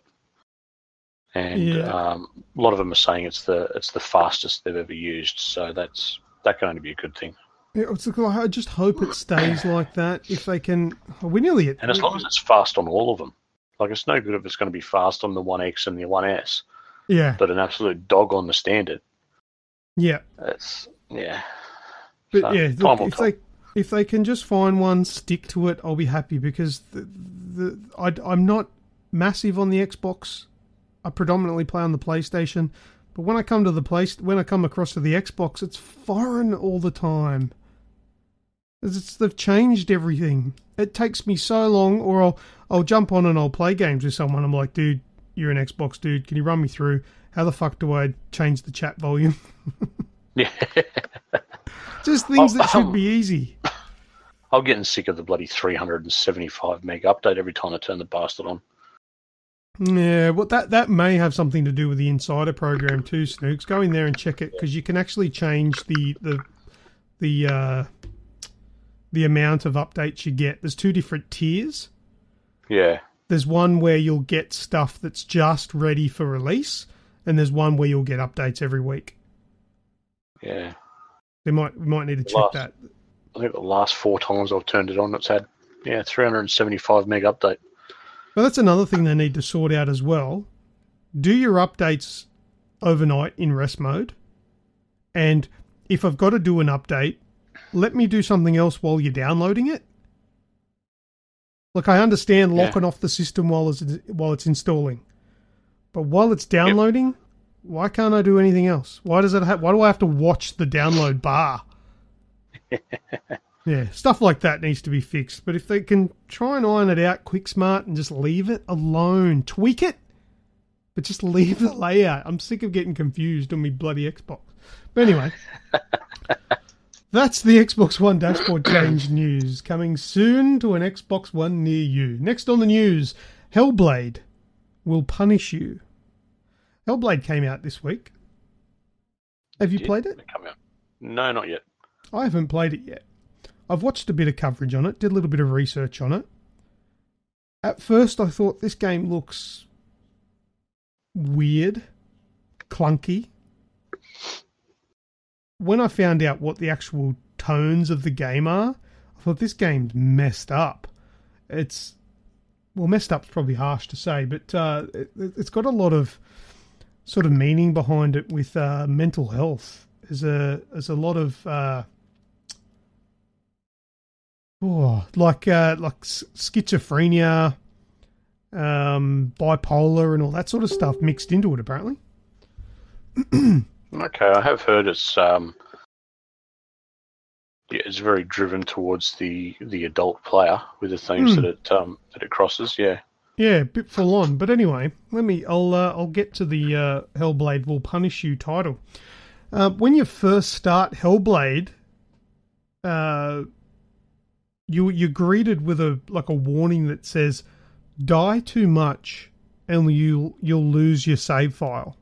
and a lot of them are saying it's the fastest they've ever used. So that can only be a good thing. Yeah, I just hope it stays like that. If they can, we nearly. And as long as it's fast on all of them, like it's no good if it's going to be fast on the 1X and the 1S. Yeah, but an absolute dog on the standard. Yeah, yeah. But so, yeah, look, if they can just find one, stick to it, I'll be happy because I'm not massive on the Xbox. I predominantly play on the PlayStation, but when I come across to the Xbox, it's foreign all the time. They've changed everything. It takes me so long, or I'll jump on and I'll play games with someone. I'm like, dude, you're an Xbox dude. Can you run me through? How the fuck do I change the chat volume? Yeah. Just things that should be easy. I'm getting sick of the bloody 375 meg update every time I turn the bastard on. Yeah, well, that may have something to do with the insider program too, Snoogs. Go in there and check it because you can actually change the amount of updates you get. There's two different tiers. Yeah. There's one where you'll get stuff that's just ready for release, and there's one where you'll get updates every week. Yeah. We might need to check that. I think the last 4 times I've turned it on, it's had 375 meg update. Well, that's another thing they need to sort out as well. Do your updates overnight in rest mode, and if I've got to do an update, let me do something else while you're downloading it. Like, I understand locking off the system while it's installing, but while it's downloading, why can't I do anything else? Why do I have to watch the download bar? Yeah, stuff like that needs to be fixed. But if they can try and iron it out quick smart and just leave it alone, tweak it, but just leave the layout. I'm sick of getting confused on me bloody Xbox. But anyway, that's the Xbox One dashboard change news. Coming soon to an Xbox One near you. Next on the news, Hellblade will punish you. Hellblade came out this week. Have you played it? No, not yet. I haven't played it yet. I've watched a bit of coverage on it, did a little bit of research on it. At first I thought this game looks weird, clunky. When I found out what the actual tones of the game are, I thought this game's messed up. Messed up's probably harsh to say, but it's got a lot of sort of meaning behind it with mental health. There's a lot of schizophrenia, bipolar, and all that sort of stuff mixed into it. Apparently. Okay, I have heard it's very driven towards the adult player with the themes that it crosses. Yeah. Yeah, a bit full on. But anyway, I'll get to the Hellblade Will Punish You title. When you first start Hellblade, you're greeted with a warning that says, "Die too much, and you'll lose your save file."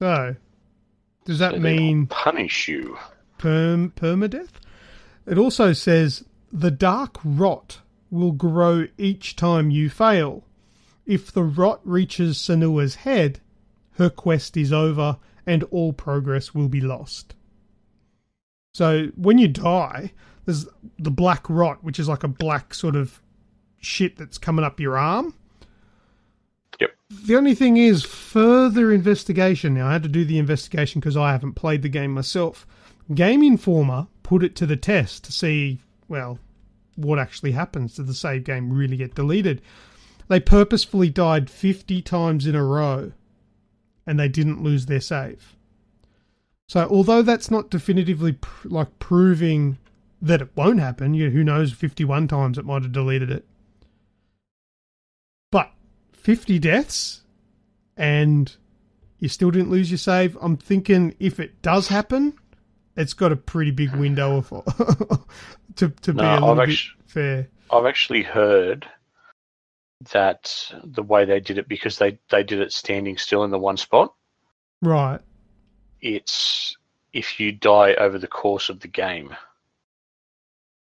So, does that mean punish you? Permadeath? It also says the dark rot will grow each time you fail. If the rot reaches Senua's head, her quest is over and all progress will be lost. So when you die, there's the black rot, which is like a black sort of shit that's coming up your arm. Yep. The only thing is further investigation. Now, I had to do the investigation because I haven't played the game myself. Game Informer put it to the test to see, well, what actually happens. Did the save game really get deleted? They purposefully died 50 times in a row and they didn't lose their save. So although that's not definitively proving that it won't happen, who knows, 51 times it might have deleted it. But 50 deaths and you still didn't lose your save, I'm thinking if it does happen, it's got a pretty big window to be a little bit fair. I've actually heard that the way they did it, because they did it standing still in the one spot. Right. It's if you die over the course of the game.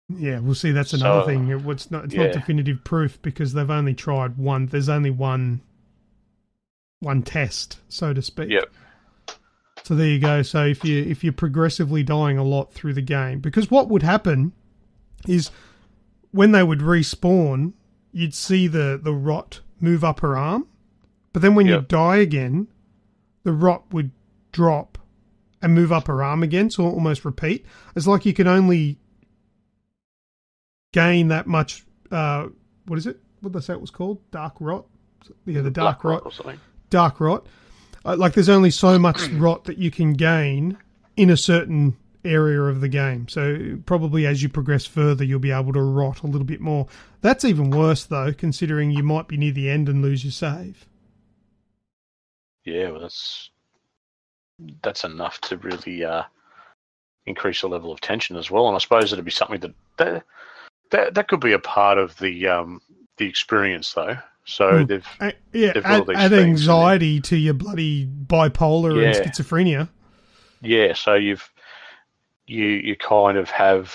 Yeah, we'll see. That's another thing. It's not definitive proof because they've only tried one. There's only one test, so to speak. Yep. So there you go. So if you're progressively dying a lot through the game, because what would happen is when they would respawn, you'd see the rot move up her arm, but then when you die again, the rot would drop and move up her arm again, so almost repeat. It's like you can only gain that much. What is it? What did they say it was called? Dark rot. Yeah, the dark rot. Or something. Dark rot. Like there's only so much rot that you can gain in a certain area of the game. So probably as you progress further, you'll be able to rot a little bit more. That's even worse though, considering you might be near the end and lose your save. Yeah, well, that's enough to really increase the level of tension as well. And I suppose it'd be something that could be a part of the experience though. So they've got all these add anxiety to your bloody bipolar and schizophrenia. Yeah, so you kind of have,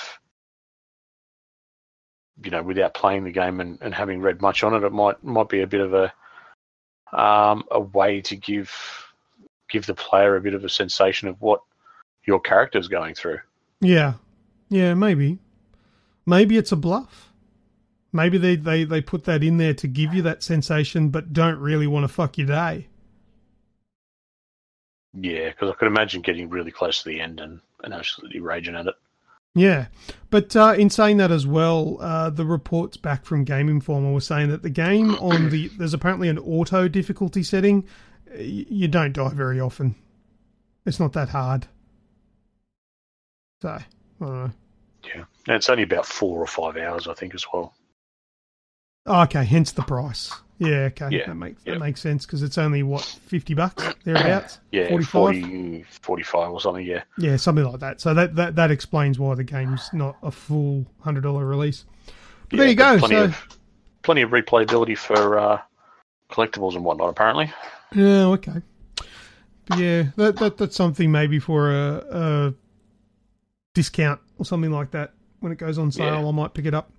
without playing the game and having read much on it, it might be a bit of a way to give the player a bit of a sensation of what your character's going through. Yeah, maybe it's a bluff. Maybe they put that in there to give you that sensation, but don't really want to fuck your day. Yeah, because I could imagine getting really close to the end and absolutely raging at it. Yeah, but in saying that as well, the reports back from Game Informer were saying that the game there's apparently an auto difficulty setting. You don't die very often. It's not that hard. So, I don't know. Yeah, and it's only about 4 or 5 hours, I think, as well. Oh, okay, hence the price. Yeah, okay, Yeah, that makes sense because it's only what, $50 thereabouts. Yeah, 45? 45 or something. Yeah, yeah, something like that. So that explains why the game's not a full $100 release. But there you go. Plenty of replayability for collectibles and whatnot, apparently. Yeah, okay. But yeah, that's something maybe for a discount or something like that when it goes on sale. Yeah. I might pick it up.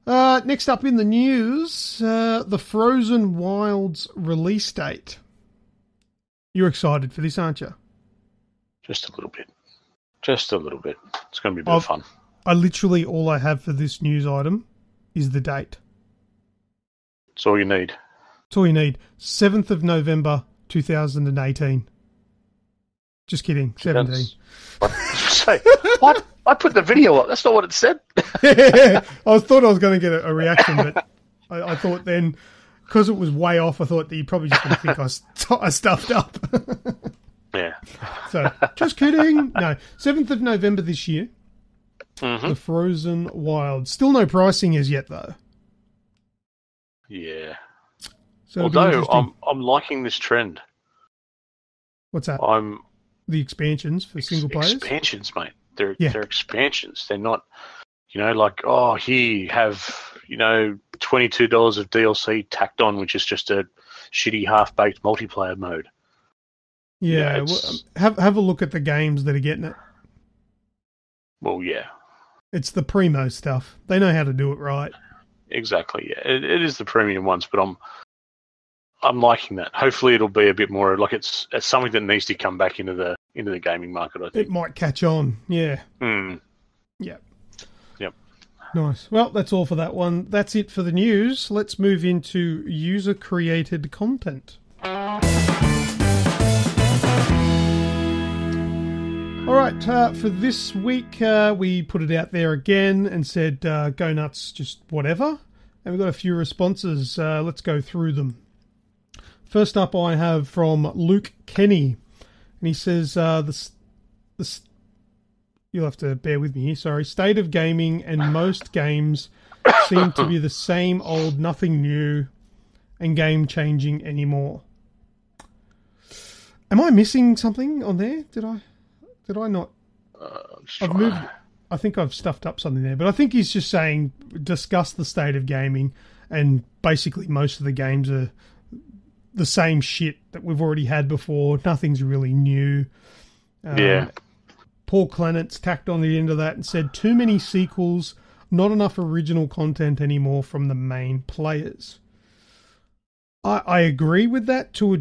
Next up in the news, the Frozen Wilds release date. You're excited for this, aren't you? Just a little bit. It's going to be a bit of fun. All I have for this news item is the date. That's all you need. 7th of November, 2018. Just kidding. 17. What? I put the video up. That's not what it said. I thought I was going to get a reaction, but I thought then, because it was way off, I thought that you probably just going to think I stuffed up. Yeah. So, just kidding. No, 7th of November this year. Mm-hmm. The Frozen Wild. Still no pricing as yet, though. Yeah. So although I'm liking this trend. What's that? The expansions for single players? Expansions, mate. They're expansions. They're not, like, oh, here you have, $22 of DLC tacked on, which is just a shitty half-baked multiplayer mode. Yeah, have a look at the games that are getting it. Well, yeah. It's the primo stuff. They know how to do it right. Exactly, yeah. It is the premium ones, but I'm liking that. Hopefully it'll be a bit more like it's something that needs to come back into the gaming market, I think. It might catch on, yeah. Yep. Nice. Well, that's all for that one. That's it for the news. Let's move into user-created content. All right, for this week, we put it out there again and said, go nuts, just whatever. And we've got a few responses. Let's go through them. First up, I have from Luke Kenny. And he says, you'll have to bear with me here, sorry. State of gaming and most games seem to be the same old, nothing new, and game-changing anymore. Am I missing something on there? Did I not? I've moved. I think I've stuffed up something there, but I think he's just saying discuss the state of gaming, and basically most of the games are the same shit that we've already had before. Nothing's really new. Yeah. Paul Clennett's tacked on the end of that and said too many sequels, not enough original content anymore from the main players. I agree with that to a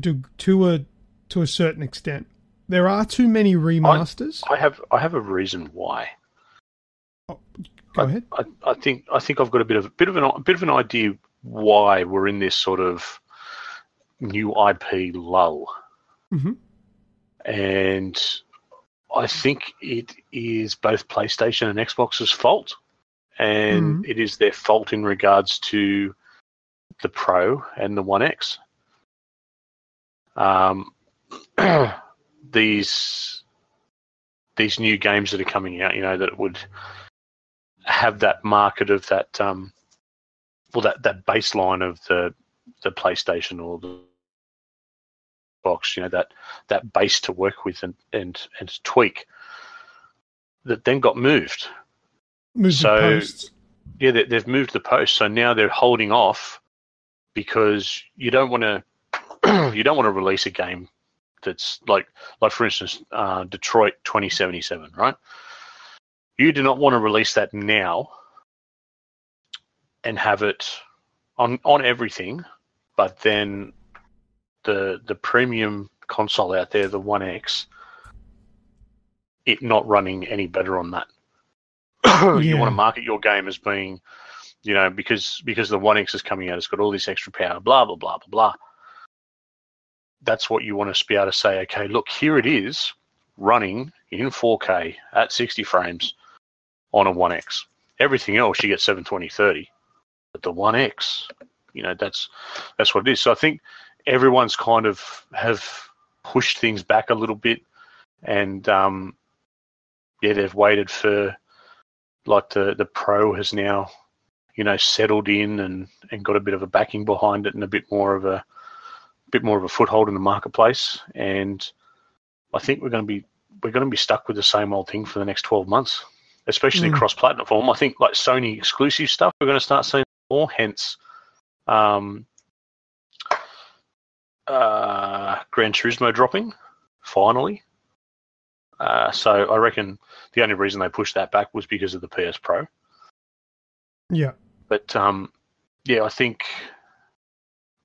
certain extent. There are too many remasters. I have a reason why. Oh, go ahead. I think I've got a bit of an idea why we're in this sort of new IP lull. Mm-hmm. And I think it is both PlayStation and Xbox's fault, and it is their fault in regards to the Pro and the One X. These new games that are coming out, that would have that market of that, that baseline of the PlayStation or the box, that base to work with and tweak, that then got moved. The posts. Yeah, they've moved the post, so now they're holding off because you don't want to release a game that's like for instance, Detroit 2077, right? You do not want to release that now and have it on everything, but then the premium console out there, the One X, it not running any better on that. You want to market your game as being, because the One X is coming out, it's got all this extra power, blah, blah, blah, blah, blah. That's what you want to be able to say, okay, look, here it is running in 4K at 60 frames on a One X. Everything else, you get 720/30. But the One X, that's what it is. So I think everyone's kind of have pushed things back a little bit, and they've waited for like the Pro has now, settled in and got a bit of a backing behind it and a bit more of a foothold in the marketplace. And I think we're going to be stuck with the same old thing for the next 12 months, especially cross-platform. I think like Sony exclusive stuff, we're going to start seeing more. Hence, Gran Turismo dropping finally. So I reckon the only reason they pushed that back was because of the PS Pro. Yeah. But I think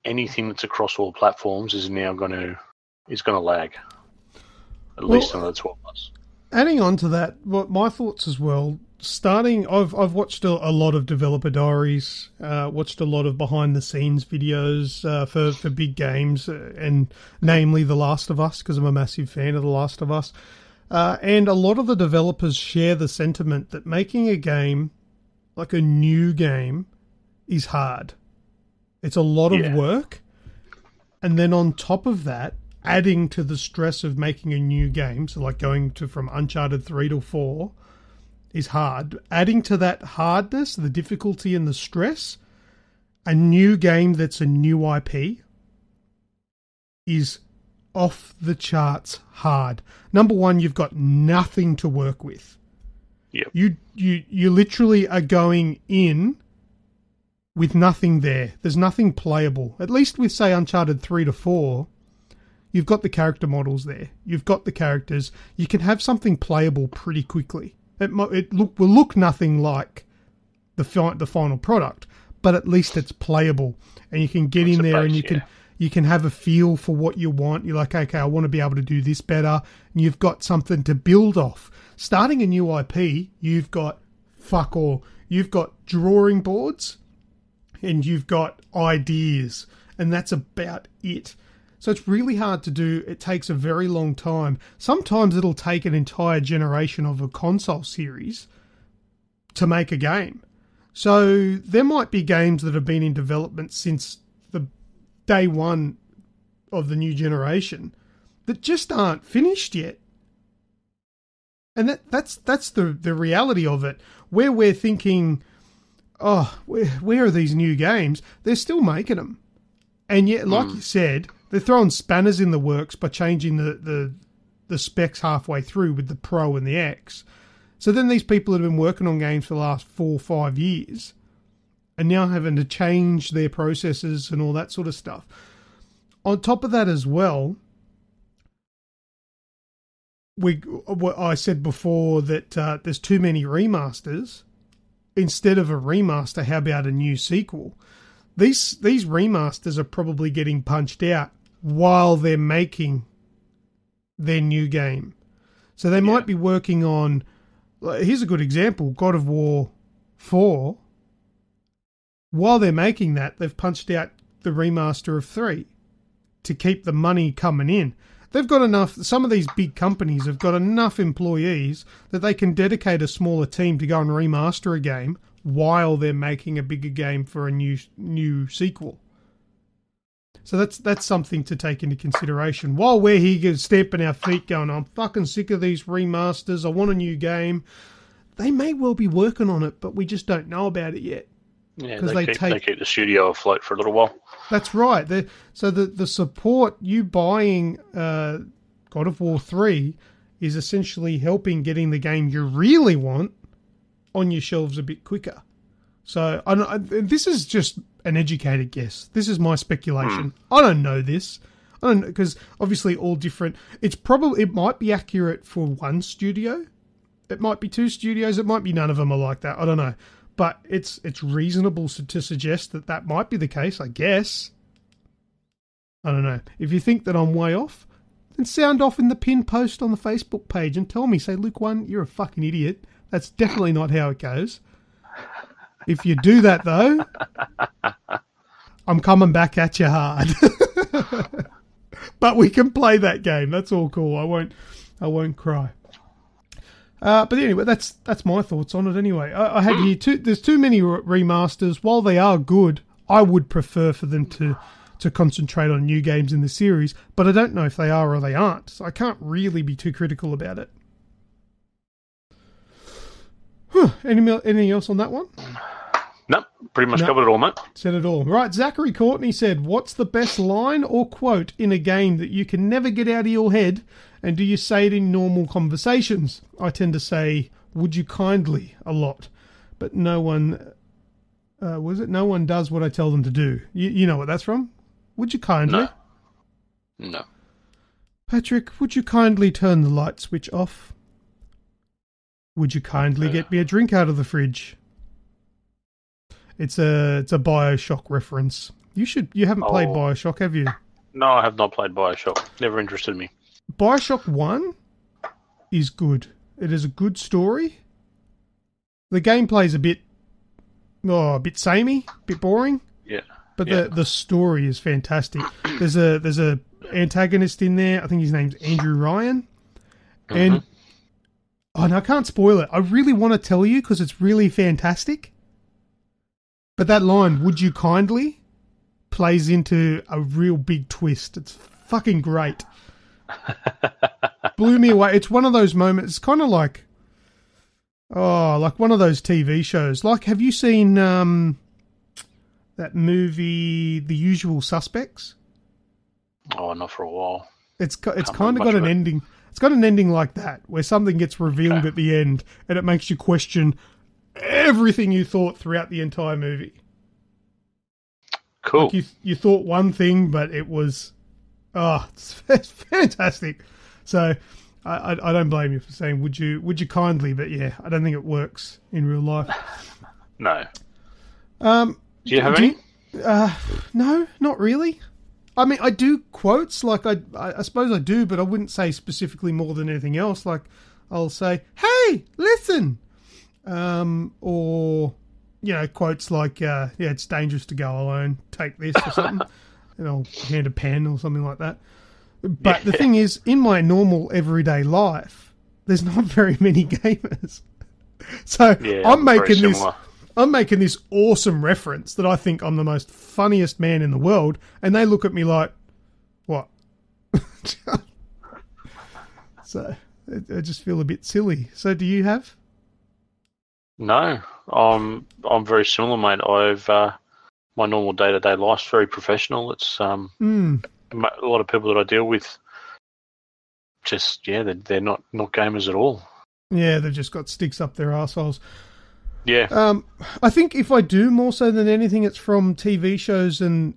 anything that's across all platforms is now going to lag at least another 12 months. Adding on to that, my thoughts as well. I've watched a lot of developer diaries, watched a lot of behind the scenes videos for big games, and namely The Last of Us, because I'm a massive fan of The Last of Us. And a lot of the developers share the sentiment that making a game, like a new game, is hard. It's a lot of work. And then on top of that, adding to the stress of making a new game, so like going from Uncharted 3 to 4 is hard. Adding to that hardness, the difficulty and the stress, a new game that's a new IP is off the charts hard. Number one, you've got nothing to work with. Yep. You literally are going in with nothing there. There's nothing playable. At least with, say, Uncharted 3 to 4, you've got the character models there. You've got the characters. You can have something playable pretty quickly. It will look nothing like the final product, but at least it's playable, and you can get in there and you can have a feel for what you want. You're like, okay, I want to be able to do this better, and you've got something to build off. Starting a new IP, you've got fuck all. You've got drawing boards, and you've got ideas, and that's about it. So it's really hard to do. It takes a very long time. Sometimes it'll take an entire generation of a console series to make a game. So there might be games that have been in development since the day one of the new generation that just aren't finished yet. And that's the reality of it. Where we're thinking, oh, where are these new games? They're still making them. And yet, like you said, they're throwing spanners in the works by changing the specs halfway through with the Pro and the X. So then these people that have been working on games for the last 4 or 5 years are now having to change their processes and all that sort of stuff. On top of that as well, I said before that there's too many remasters. Instead of a remaster, how about a new sequel? These remasters are probably getting punched out while they're making their new game. So they might be working on... Here's a good example, God of War 4. While they're making that, they've punched out the remaster of 3 to keep the money coming in. They've got enough... Some of these big companies have got enough employees that they can dedicate a smaller team to go and remaster a game while they're making a bigger game for a new sequel. So that's something to take into consideration. While we're here stamping our feet going, I'm fucking sick of these remasters, I want a new game, they may well be working on it, but we just don't know about it yet. Yeah, they keep the studio afloat for a little while. That's right. So the support, you buying God of War 3 is essentially helping getting the game you really want on your shelves a bit quicker. So this is just an educated guess. This is my speculation. I don't know this. I don't know, because obviously all different. It might be accurate for one studio. It might be 2 studios. It might be none of them are like that. I don't know. But it's reasonable to suggest that might be the case, I guess. I don't know. If you think that I'm way off, then sound off in the pinned post on the Facebook page and tell me, say, Luke 1, you're a fucking idiot. That's definitely not how it goes. If you do that, though, I'm coming back at you hard. But we can play that game. That's all cool. I won't cry. But anyway, that's my thoughts on it anyway. I had here there's too many remasters. While they are good, I would prefer for them to to concentrate on new games in the series, but I don't know if they are or they aren't, so I can't really be too critical about it. Anything else on that one? Nope, pretty much covered it all, mate. Said it all. Right, Zachary Courtney said, what's the best line or quote in a game that you can never get out of your head, and do you say it in normal conversations? I tend to say, would you kindly, a lot, but no one... no one does what I tell them to do. You know what that's from? Would you kindly? No. Patrick, would you kindly turn the light switch off? Would you kindly get me a drink out of the fridge? It's a BioShock reference. You haven't played BioShock, have you? No, I have not played BioShock. Never interested me. BioShock 1 is good. It is a good story. The gameplay's a bit samey, a bit boring. Yeah. But the story is fantastic. There's a antagonist in there. I think his name's Andrew Ryan. And no, I can't spoil it. I really want to tell you because it's really fantastic. But that line, would you kindly, plays into a real big twist. It's fucking great. Blew me away. It's one of those moments. It's kind of like one of those TV shows. Like, have you seen that movie, The Usual Suspects? Oh, not for a while. It's kind of got an ending. It's got an ending like that, where something gets revealed at the end, and it makes you question everything you thought throughout the entire movie. Cool. Like you thought one thing, but it was... it's fantastic. So... I don't blame you for saying would you kindly, but yeah, I don't think it works in real life. No. Do you have any? No, not really. I mean, I do quotes, like I suppose I do, but I wouldn't say specifically more than anything else. Like I'll say, "Hey, listen," or quotes like, "Yeah, it's dangerous to go alone. Take this," or something, and I'll hand a pen or something like that. But the thing is, in my normal everyday life, there's not very many gamers. So I'm making this awesome reference that I think I'm the most funniest man in the world, and they look at me like, what? So I just feel a bit silly. So do you have? No, I'm very similar, mate. I've my normal day-to-day life's very professional. It's a lot of people that I deal with, just they're not gamers at all. Yeah, they've just got sticks up their arseholes. Yeah. I think if I do more so than anything, it's from TV shows and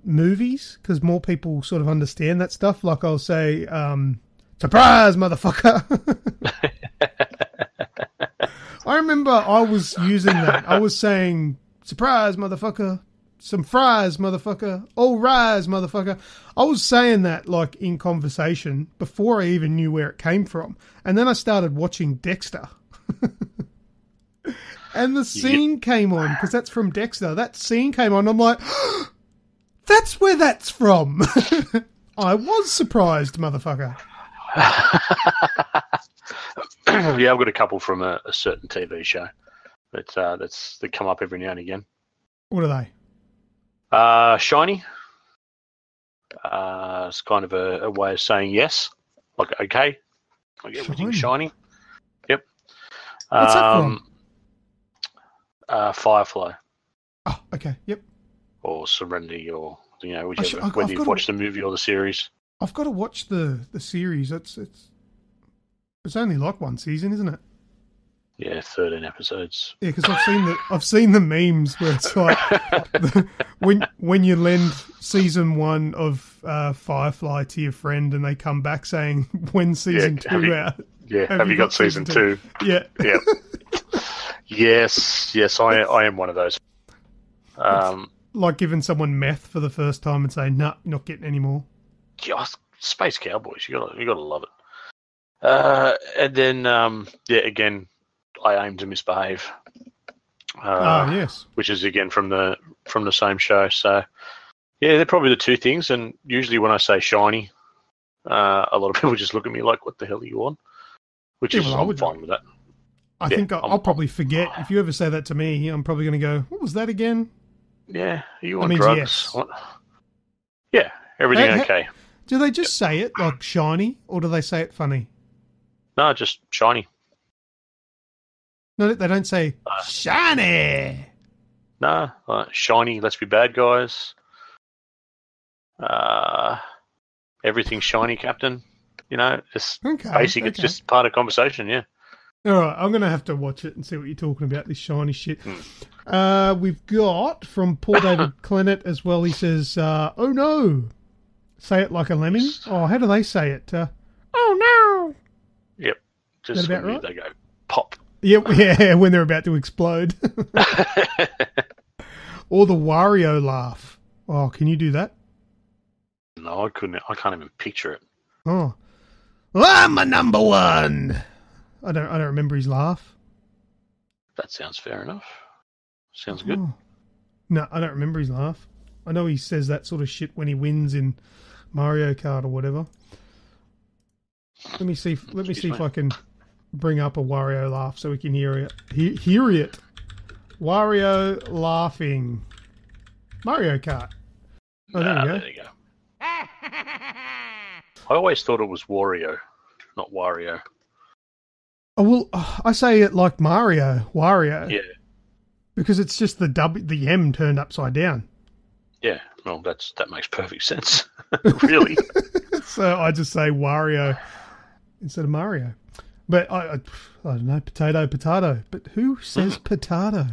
movies, because more people sort of understand that stuff. Like I'll say, "Surprise, motherfucker!" I remember I was using that. I was saying, "Surprise, motherfucker." Some fries, motherfucker. All rise, motherfucker. I was saying that like in conversation before I even knew where it came from. And then I started watching Dexter. And the scene came on, because that's from Dexter. That scene came on. I'm like, that's where that's from. I was surprised, motherfucker. Yeah, I've got a couple from a certain TV show that come up every now and again. What are they? Shiny. It's kind of a way of saying yes. Like, okay. Like everything's shiny. Yep. What's that from? Firefly. Oh, okay. Yep. Or Serenity, or whichever. Whether you've watched the movie or the series. I've got to watch the series. It's only like one season, isn't it? Yeah, 13 episodes. Yeah, because I've seen the memes where it's like when you lend season 1 of Firefly to your friend and they come back saying, when season 2 out? Yeah, have you got season 2? Yeah. Yeah. Yes, I am one of those. Like giving someone meth for the first time and saying, "Nah, you're not getting any more." Just Space Cowboys, you gotta love it. And then again, I Aim to Misbehave. Yes. Which is again from the same show. So yeah, they're probably the two things. And usually when I say shiny, a lot of people just look at me like, "What the hell are you on?" Which is I'm fine with that. I think I'll probably forget. If you ever say that to me, I'm probably going to go, "What was that again?" Yeah, are you on drugs? Yes. What? Yeah, everything okay. Do they just say it like shiny, or do they say it funny? No, just shiny. No, they don't say shiny. No, shiny. Let's be bad guys. Everything's shiny, Captain. You know, just basic. Okay. It's just part of conversation. Yeah. All right, I'm going to have to watch it and see what you're talking about, this shiny shit. We've got from Paul David Clennett as well. He says, oh no. Say it like a lemming. Oh, how do they say it? Oh no. Yep. Just about when right? they go pop. Yeah, when they're about to explode. Or the Wario laugh. Oh, can you do that? No, I couldn't. I can't even picture it. Oh. Well, I'm a number one. I don't remember his laugh. That sounds fair enough. Sounds good. Oh. No, I don't remember his laugh. I know he says that sort of shit when he wins in Mario Kart or whatever. Let me see if I can bring up a Wario laugh so we can hear it. Hear it. Wario laughing. Mario Kart. Oh, there you go. I always thought it was Wario, not Wario. Oh, well, I say it like Mario. Wario. Yeah. Because it's just the M turned upside down. Yeah, well, that makes perfect sense. Really. So I just say Wario instead of Mario. But I don't know, potato. But who says potato?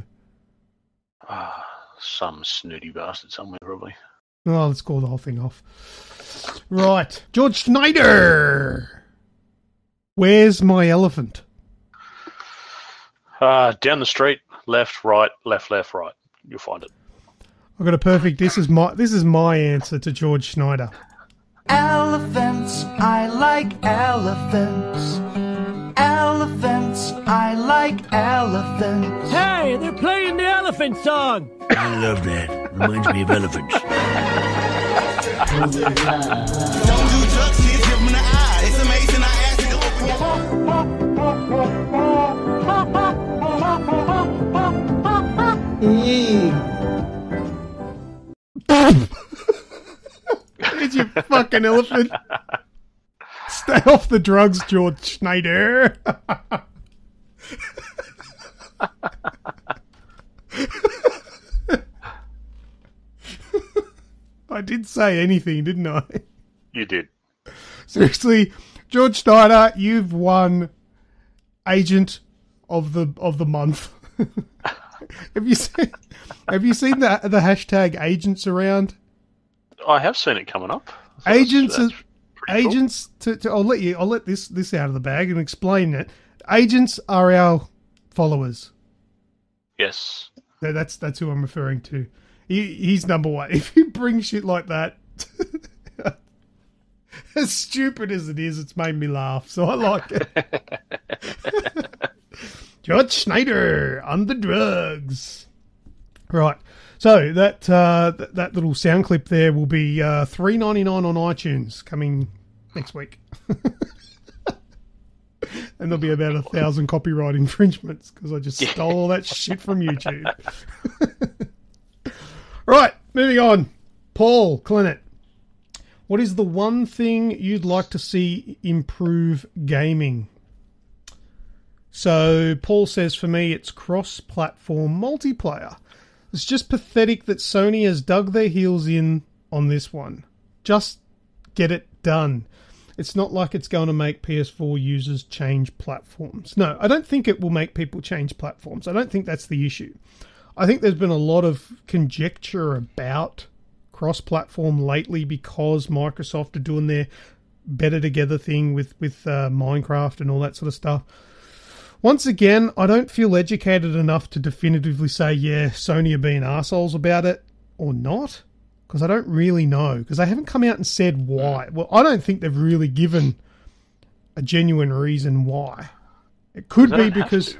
Some snooty bastard somewhere, probably. Oh, let's call the whole thing off. Right. George Schneider. Where's my elephant? Down the street, left, right, left, right. You'll find it. I've got a perfect. This is my answer to George Schneider. Elephants, I like elephants. Elephants, I like elephants. Hey, they're playing the elephant song. I love that. Reminds me of elephants. Don't do drugs, kids, give them the eye. It's amazing, I asked Here's your fucking elephant. Stay off the drugs, George Schneider. I did say anything, didn't I? You did. Seriously, George Schneider, you've won Agent of the Month. Have you seen the hashtag agents around? I have seen it coming up. Agents, that's agents. Cool. I'll let this out of the bag and explain it. Agents are our followers. Yes. That's who I'm referring to. He's number one. If you bring shit like that, as stupid as it is, it's made me laugh. So I like it. George Schneider on the drugs. Right. So that little sound clip there will be $3.99 on iTunes coming next week. And there'll be about 1,000 copyright infringements because I just stole all that shit from YouTube. Right, moving on. Paul Clennett, what is the one thing you'd like to see improve gaming? So Paul says, for me, it's cross-platform multiplayer. It's just pathetic that Sony has dug their heels in on this one. Just get it done. It's not like it's going to make PS4 users change platforms. No, I don't think it will make people change platforms. I don't think that's the issue. I think there's been a lot of conjecture about cross-platform lately because Microsoft are doing their better together thing with Minecraft and all that sort of stuff. Once again, I don't feel educated enough to definitively say, yeah, Sony are being arseholes about it or not, because I don't really know, because they haven't come out and said why. Well, I don't think they've really given a genuine reason why. It could be because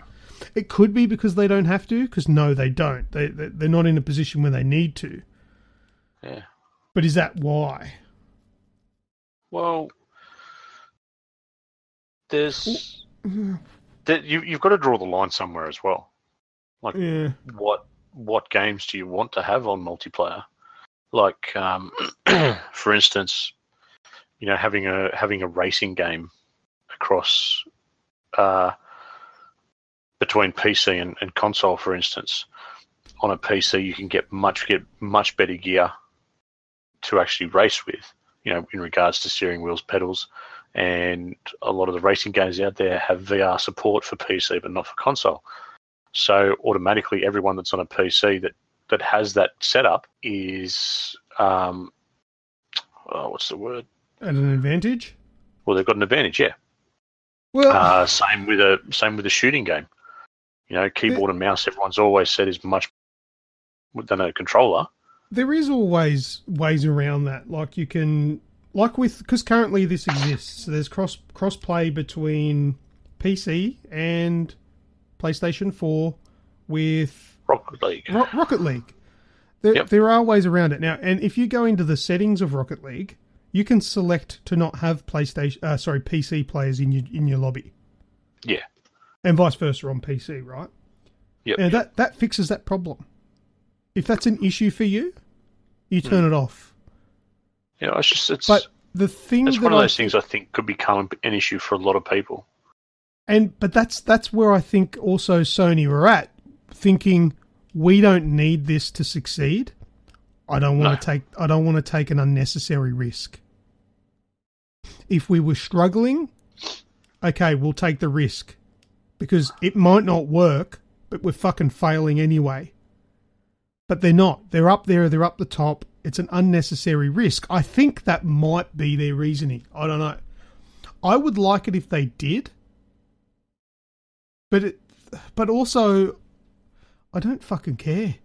they don't have to, because no, they don't. They're not in a position where they need to. Yeah. But is that why? Well, you've got to draw the line somewhere as well. Like, what games do you want to have on multiplayer? Like, for instance, having a racing game across between PC and console, for instance. On a PC, you can get much better gear to actually race with, in regards to steering wheels, pedals, and a lot of the racing games out there have VR support for PC, but not for console. So automatically, everyone that's on a PC that has that setup is, what's the word? At an advantage? Well, they've got an advantage, yeah. Well, same with a shooting game. Keyboard and mouse, everyone's always said is much than a controller. There is always ways around that. Like you can, because currently this exists. So there's cross play between PC and PlayStation 4 with Rocket League. Rocket League. Yep. There are ways around it now. And if you go into the settings of Rocket League, you can select to not have PC players in your lobby. Yeah. And vice versa on PC, right? Yep. And that fixes that problem. If that's an issue for you, you turn it off. Yeah, But the thing it's one of those things I think could become an issue for a lot of people. But that's where I think also Sony were at, thinking we don't need this to succeed. I don't want to take an unnecessary risk. If we were struggling, okay, we'll take the risk. Because it might not work, but we're fucking failing anyway. But they're not. They're up there. They're up the top. It's an unnecessary risk. I think that might be their reasoning. I don't know. I would like it if they did. But also, I don't fucking care.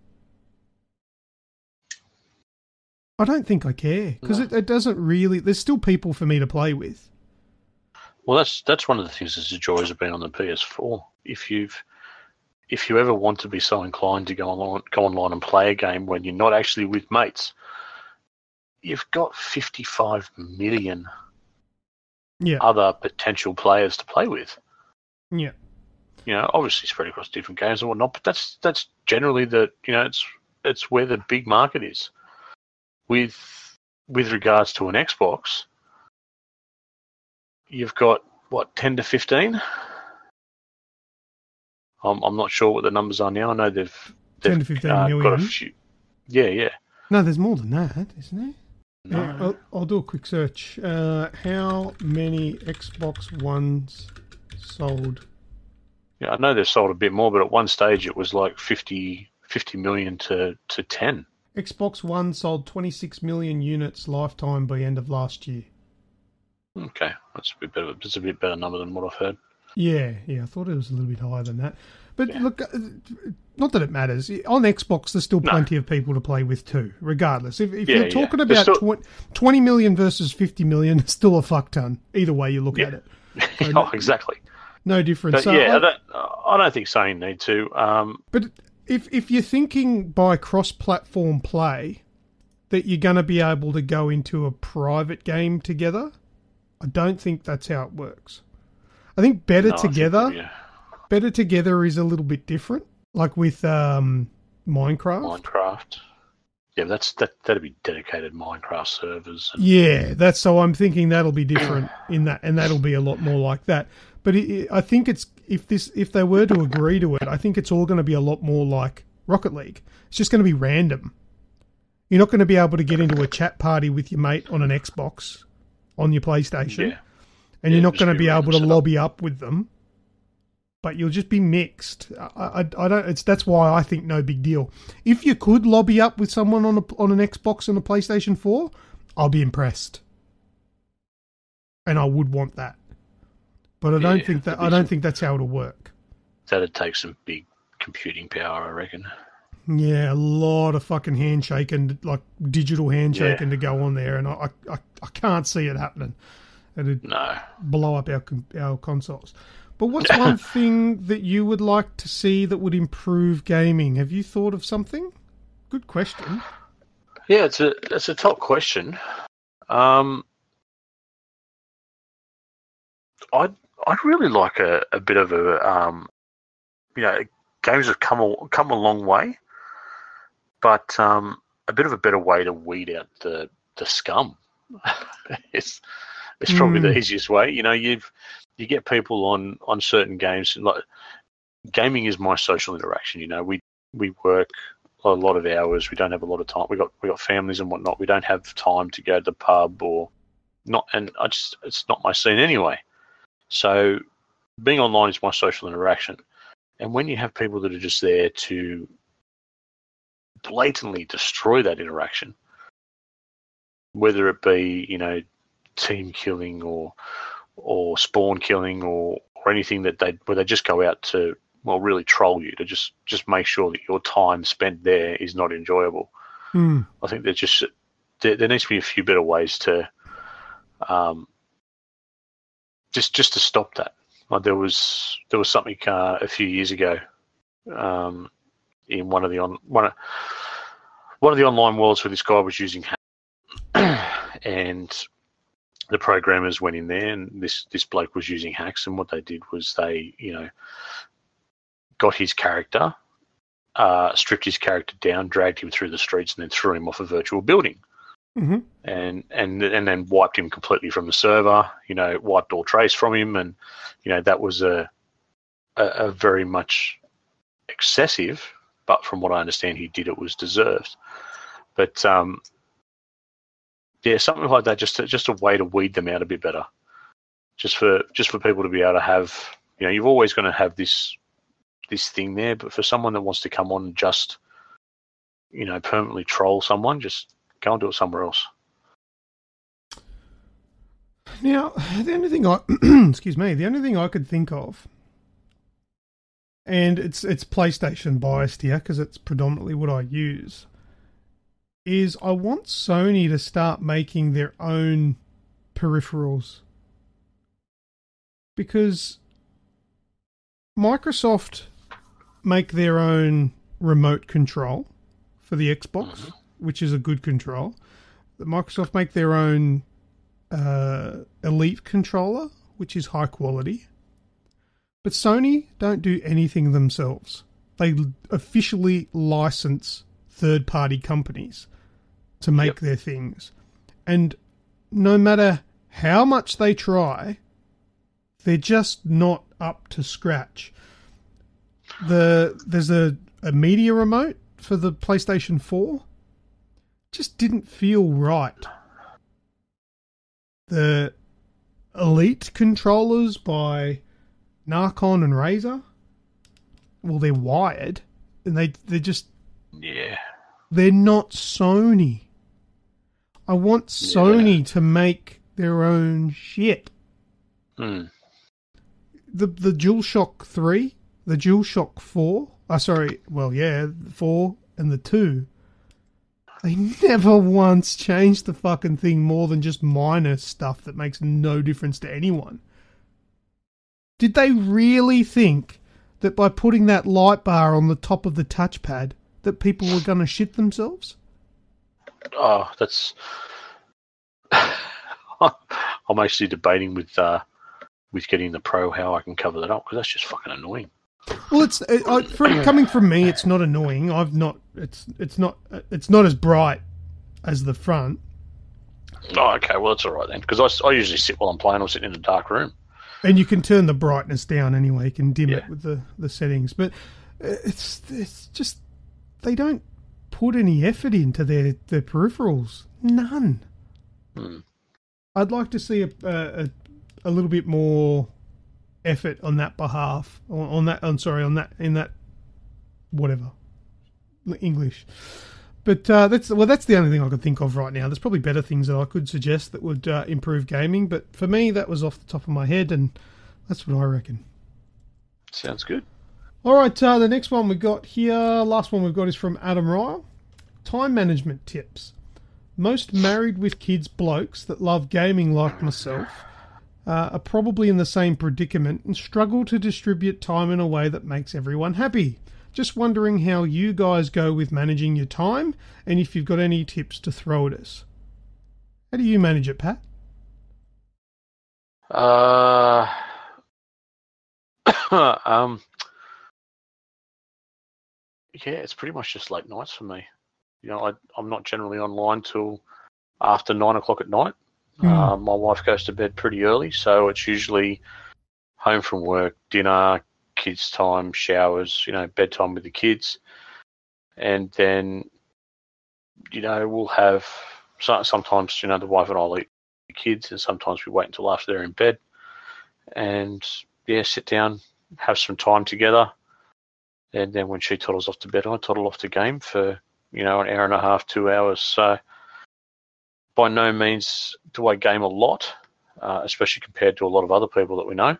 I don't think I care. Because it doesn't really... There's still people for me to play with. Well, that's one of the things that's the joys of being on the PS4. If you ever want to be so inclined to go online and play a game when you're not actually with mates, you've got 55 million other potential players to play with. Yeah. Obviously spread across different games and whatnot, but that's generally it's where the big market is. With regards to an Xbox, you've got, 10 to 15? I'm not sure what the numbers are now. I know they've 10 to 15 million. Got a few. Yeah. No, there's more than that, isn't there? No. Yeah, I'll do a quick search. How many Xbox Ones sold? Yeah, I know they've sold a bit more, but at one stage it was like 50 million to 10. Xbox One sold 26 million units lifetime by end of last year. Okay, that's a bit better. It's a bit better number than what I've heard. Yeah, I thought it was a little bit higher than that. But look, not that it matters. On Xbox, there's still plenty of people to play with too, regardless. If you're talking about 20 million versus 50 million, it's still a fuck ton. Either way you look at it. So exactly. No difference. But I don't think Sony need to. But if you're thinking by cross-platform play that you're going to be able to go into a private game together, I don't think that's how it works. I think better together is a little bit different. Like with Minecraft. Yeah, that'd be dedicated Minecraft servers. That's so I'm thinking that'll be different in that, and that'll be a lot more like that. But I think if they were to agree to it, I think it's all going to be a lot more like Rocket League. It's just going to be random. You're not going to be able to get into a chat party with your mate on an Xbox on your PlayStation, and you're not going to be able to lobby up with them. But you'll just be mixed. I don't. That's why I think no big deal. If you could lobby up with someone on an Xbox and a PlayStation 4, I'll be impressed, and I would want that. But I don't think that. I don't think that's how it'll work. That'd take some big computing power, I reckon. Yeah, a lot of fucking handshaking, like digital handshaking to go on there, and I can't see it happening. It'd blow up our consoles. But what's one thing that you would like to see that would improve gaming? Have you thought of something? Good question. Yeah, it's a top question. I'd really like a bit of a games have come a long way, but a bit of a better way to weed out the scum. it's probably the easiest way. You know, you get people on certain games. Like, gaming is my social interaction. You know, we work a lot of hours. We don't have a lot of time. We got families and whatnot. We don't have time to go to the pub or not. And it's not my scene anyway. So being online is my social interaction. And when you have people that are just there to blatantly destroy that interaction, whether it be, you know, team killing or spawn killing or anything where they just go out to, well, really troll you to just make sure that your time spent there is not enjoyable. I think there needs to be a few better ways to just to stop that. Like there was something a few years ago in one of the online worlds where this guy was using hacks, and the programmers went in there, and this bloke was using hacks, and what they did was they, you know, got his character, stripped his character down, dragged him through the streets, and then threw him off a virtual building. And then wiped him completely from the server, you know, wiped all trace from him, and, you know, that was a very much excessive, but from what I understand he did, it was deserved. But yeah, something like that, just a way to weed them out a bit better. Just for people to be able to have, you know, you've always going to have this thing there, but for someone that wants to come on and just, you know, permanently troll someone, just go and do it somewhere else. Now, the only thing the only thing I could think of, and it's PlayStation biased here because it's predominantly what I use, is I want Sony to start making their own peripherals. Because Microsoft make their own remote control for the Xbox, which is a good control. Microsoft make their own Elite controller, which is high quality. But Sony don't do anything themselves. They officially license third-party companies to make their things. And no matter how much they try, they're just not up to scratch. There's a media remote for the PlayStation 4. Just didn't feel right. The Elite controllers by Narcon and Razer, well, they're wired, and they're just... Yeah. They're not Sony. I want Sony to make their own shit. The DualShock 3, the DualShock 4, 4 and the 2, they never once changed the fucking thing more than just minor stuff that makes no difference to anyone. Did they really think that by putting that light bar on the top of the touchpad that people were going to shit themselves? Oh, that's... I'm actually debating with getting the Pro how I can cover that up, because that's just fucking annoying. Well, coming from me, it's not annoying. It's not as bright as the front. Oh, okay. Well, that's all right then, because I usually sit while I'm playing or sit in a dark room. And you can turn the brightness down anyway. You can dim it with the settings. But it's just, they don't put any effort into their peripherals. None. I'd like to see a little bit more effort on that behalf. In that whatever English. But that's the only thing I could think of right now. There's probably better things that I could suggest that would improve gaming, but for me, that was off the top of my head, and that's what I reckon. Sounds good. All right, the next one we got here, last one we've got is from Adam Ryle. Time management tips. Most married with kids blokes that love gaming like myself are probably in the same predicament and struggle to distribute time in a way that makes everyone happy. Just wondering how you guys go with managing your time, and if you've got any tips to throw at us. How do you manage it, Pat? Yeah, it's pretty much just late nights for me. I'm not generally online till after 9 o'clock at night. Mm. My wife goes to bed pretty early, so it's usually home from work, dinner, kids' time, showers, bedtime with the kids. And then, we'll have, sometimes, the wife and I will eat the kids, and sometimes we wait until after they're in bed. And, sit down, have some time together. And then when she toddles off to bed, I toddle off to game for, an hour and a half, 2 hours. So by no means do I game a lot, especially compared to a lot of other people that we know.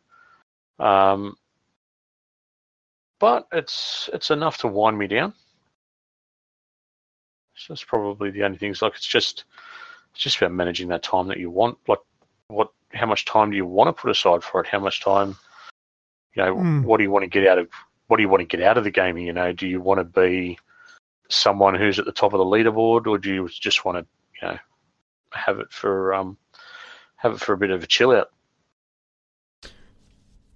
But it's enough to wind me down. So that's probably the only thing. It's just about managing that time that you want. Like, how much time do you want to put aside for it? How much time, what do you want to get out of? What do you want to get out of the gaming? Do you want to be someone who's at the top of the leaderboard, or do you just want to, have it for a bit of a chill out?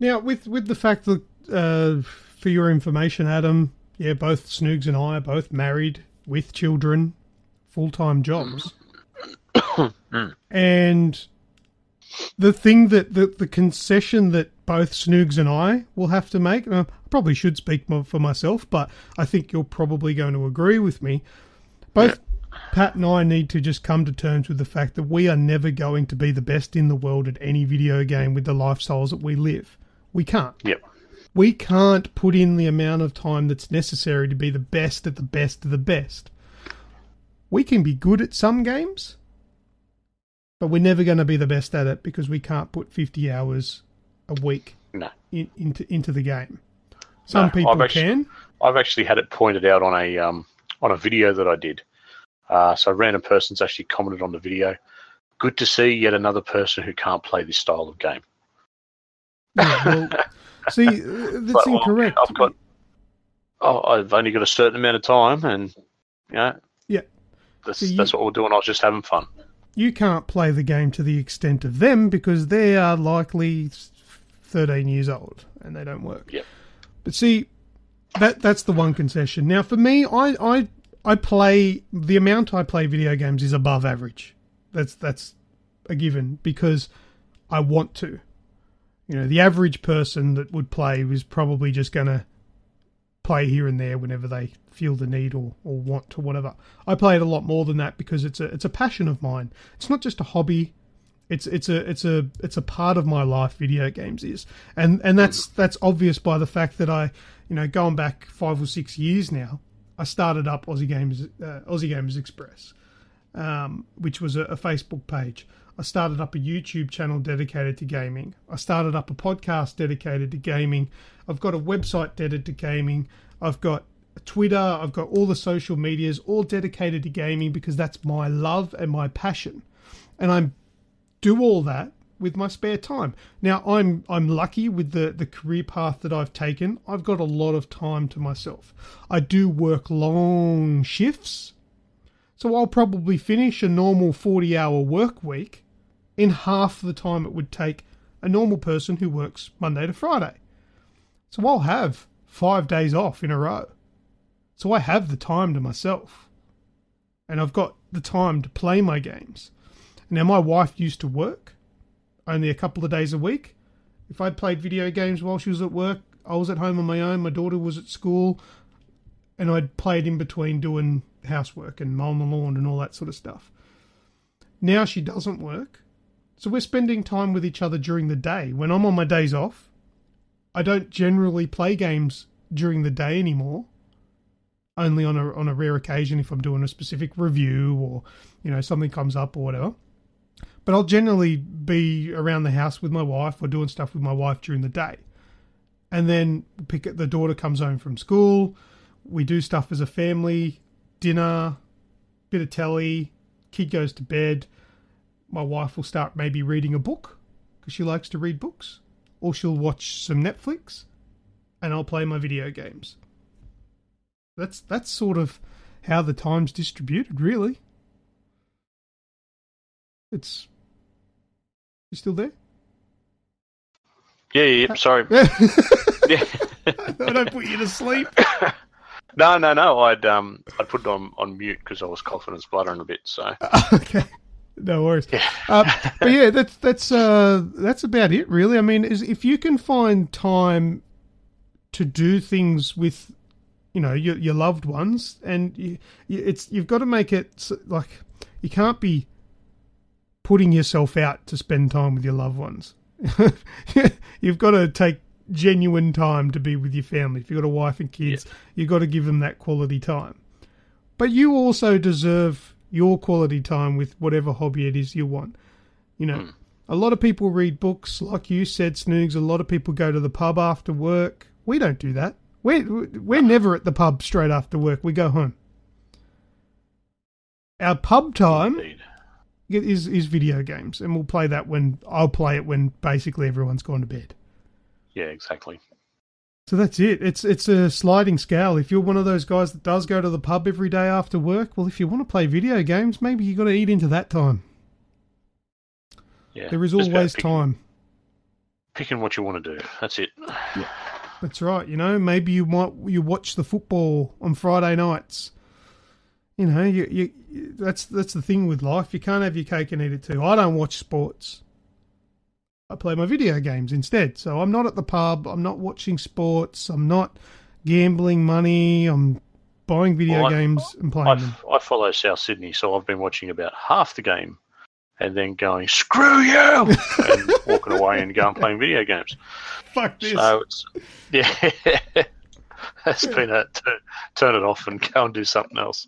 Now, with the fact that, for your information, Adam, both Snoogs and I are both married with children, full-time jobs. And the thing that the concession that both Snoogs and I will have to make, and I probably should speak for myself, but I think you're probably going to agree with me. Both Pat and I need to just come to terms with the fact that we are never going to be the best in the world at any video game with the lifestyles that we live. We can't. Yep. We can't put in the amount of time that's necessary to be the best at the best of the best. We can be good at some games, but we're never going to be the best at it because we can't put 50 hours a week into the game. Some people can. I've actually had it pointed out on a video that I did. So a random person's actually commented on the video. Good to see yet another person who can't play this style of game. Yeah, well, see, that's incorrect. I've only got a certain amount of time, and that's what we're doing. I was just having fun. You can't play the game to the extent of them because they are likely 13 years old and they don't work. Yep. But see, that's the one concession. Now, for me, I play, the amount I play video games is above average. That's a given because I want to. The average person that would play is probably just going to play here and there whenever they feel the need or want to, whatever. I play it a lot more than that because it's a passion of mine. It's not just a hobby. It's a part of my life. Video games is, and that's obvious by the fact that I, going back 5 or 6 years now, I started up Aussie Gamers Express, which was a Facebook page. I started up a YouTube channel dedicated to gaming. I started up a podcast dedicated to gaming. I've got a website dedicated to gaming. I've got Twitter. I've got all the social medias all dedicated to gaming because that's my love and my passion. And I do all that with my spare time. Now, I'm lucky with the career path that I've taken. I've got a lot of time to myself. I do work long shifts. So I'll probably finish a normal 40-hour work week in half the time it would take a normal person who works Monday to Friday. So I'll have 5 days off in a row. So I have the time to myself. And I've got the time to play my games. Now, my wife used to work only a couple of days a week. If I played video games while she was at work, I was at home on my own, my daughter was at school, and I'd played in between doing housework and mowing the lawn and all that sort of stuff. Now she doesn't work, so we're spending time with each other during the day. When I'm on my days off, I don't generally play games during the day anymore, only on a rare occasion if I'm doing a specific review or, something comes up or whatever. But I'll generally be around the house with my wife or doing stuff with my wife during the day. And then the daughter comes home from school, we do stuff as a family, dinner, bit of telly, kid goes to bed. My wife will start maybe reading a book because she likes to read books, or she'll watch some Netflix, and I'll play my video games. That's sort of how the time's distributed, really. You still there? Yeah, sorry. I don't put you to sleep. No. I'd put it on mute because I was coughing and spluttering a bit. So Okay, no worries. yeah. But yeah, that's about it, really. I mean, if you can find time to do things with, your loved ones, and you've got to make it like you can't be putting yourself out to spend time with your loved ones. You've got to take genuine time to be with your family. If you've got a wife and kids, you've got to give them that quality time. But you also deserve your quality time with whatever hobby it is you want. A lot of people read books, like you said, Snoogs. A lot of people go to the pub after work. We don't do that. We're never at the pub straight after work. We go home. Our pub time is video games, and we'll play that I'll play it when basically everyone's gone to bed. Yeah, exactly. So that's it. It's a sliding scale. If you're one of those guys that does go to the pub every day after work, well, if you want to play video games, maybe you got to eat into that time. Yeah, there is always time. Picking what you want to do. That's it. Yeah, that's right. Maybe you watch the football on Friday nights. That's the thing with life. You can't have your cake and eat it too. I don't watch sports. I play my video games instead. So I'm not at the pub. I'm not watching sports. I'm not gambling money. I'm buying video games and playing them. I follow South Sydney, so I've been watching about half the game and then going, screw you! and walking away and going playing video games. Fuck this. So it's been a turn it off and go and do something else.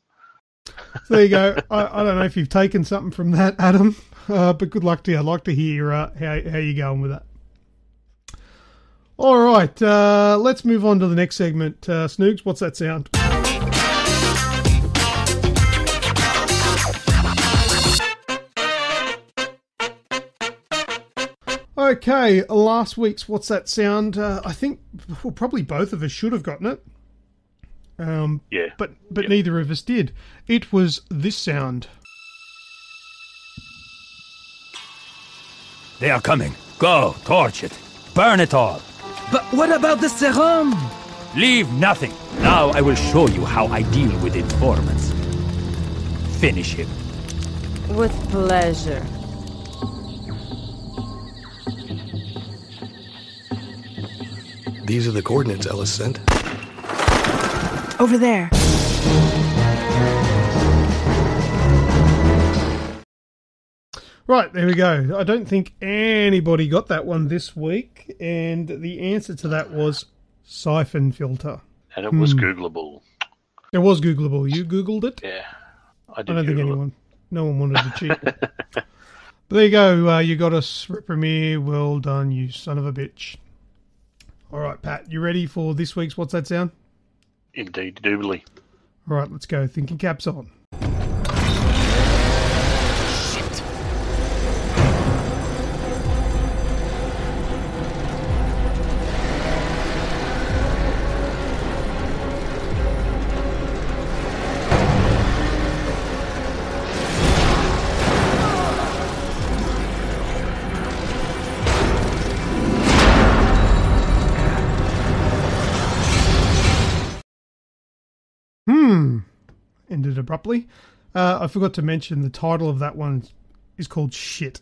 So there you go. I don't know if you've taken something from that, Adam, but good luck to you. I'd like to hear how you're going with that. All right, let's move on to the next segment. Snoogs, what's that sound? Okay, last week's What's That Sound? I think probably both of us should have gotten it. Yeah. But neither of us did. It was this sound. They are coming. Go, torch it. Burn it all. But what about the serum? Leave nothing. Now I will show you how I deal with informants. Finish him. With pleasure. These are the coordinates Ellis sent. Over there. Right, there we go. I don't think anybody got that one this week, and the answer to that was siphon filter. And it was Googleable. It was Googleable. You Googled it? Yeah, I did. I don't think no one wanted to cheat. But there you go. You got us, Rep Premier. Well done, you son of a bitch. All right, Pat, you ready for this week's What's That Sound? Indeed, doobly. All right, let's go. Thinking caps on. Ended abruptly. I forgot to mention the title of that one is called Shit.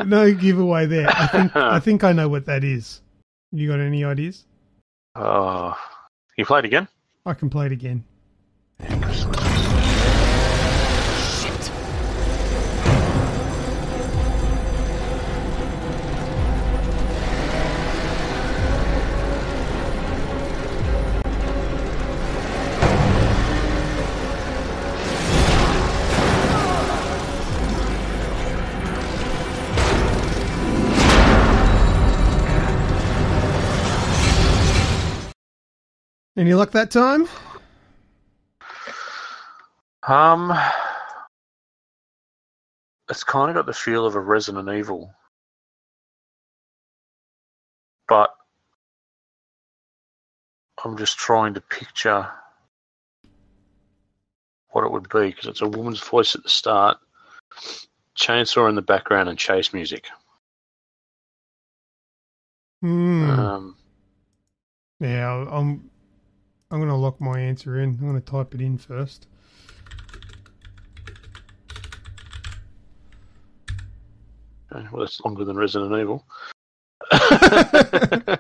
no giveaway there. I think I know what that is. You got any ideas? You play it again? I can play it again. Any luck that time? It's kind of got the feel of a Resident Evil, but I'm just trying to picture what it would be because it's a woman's voice at the start, chainsaw in the background, and chase music. Yeah, I'm going to lock my answer in. I'm going to type it in first. Okay, well, that's longer than Resident Evil. I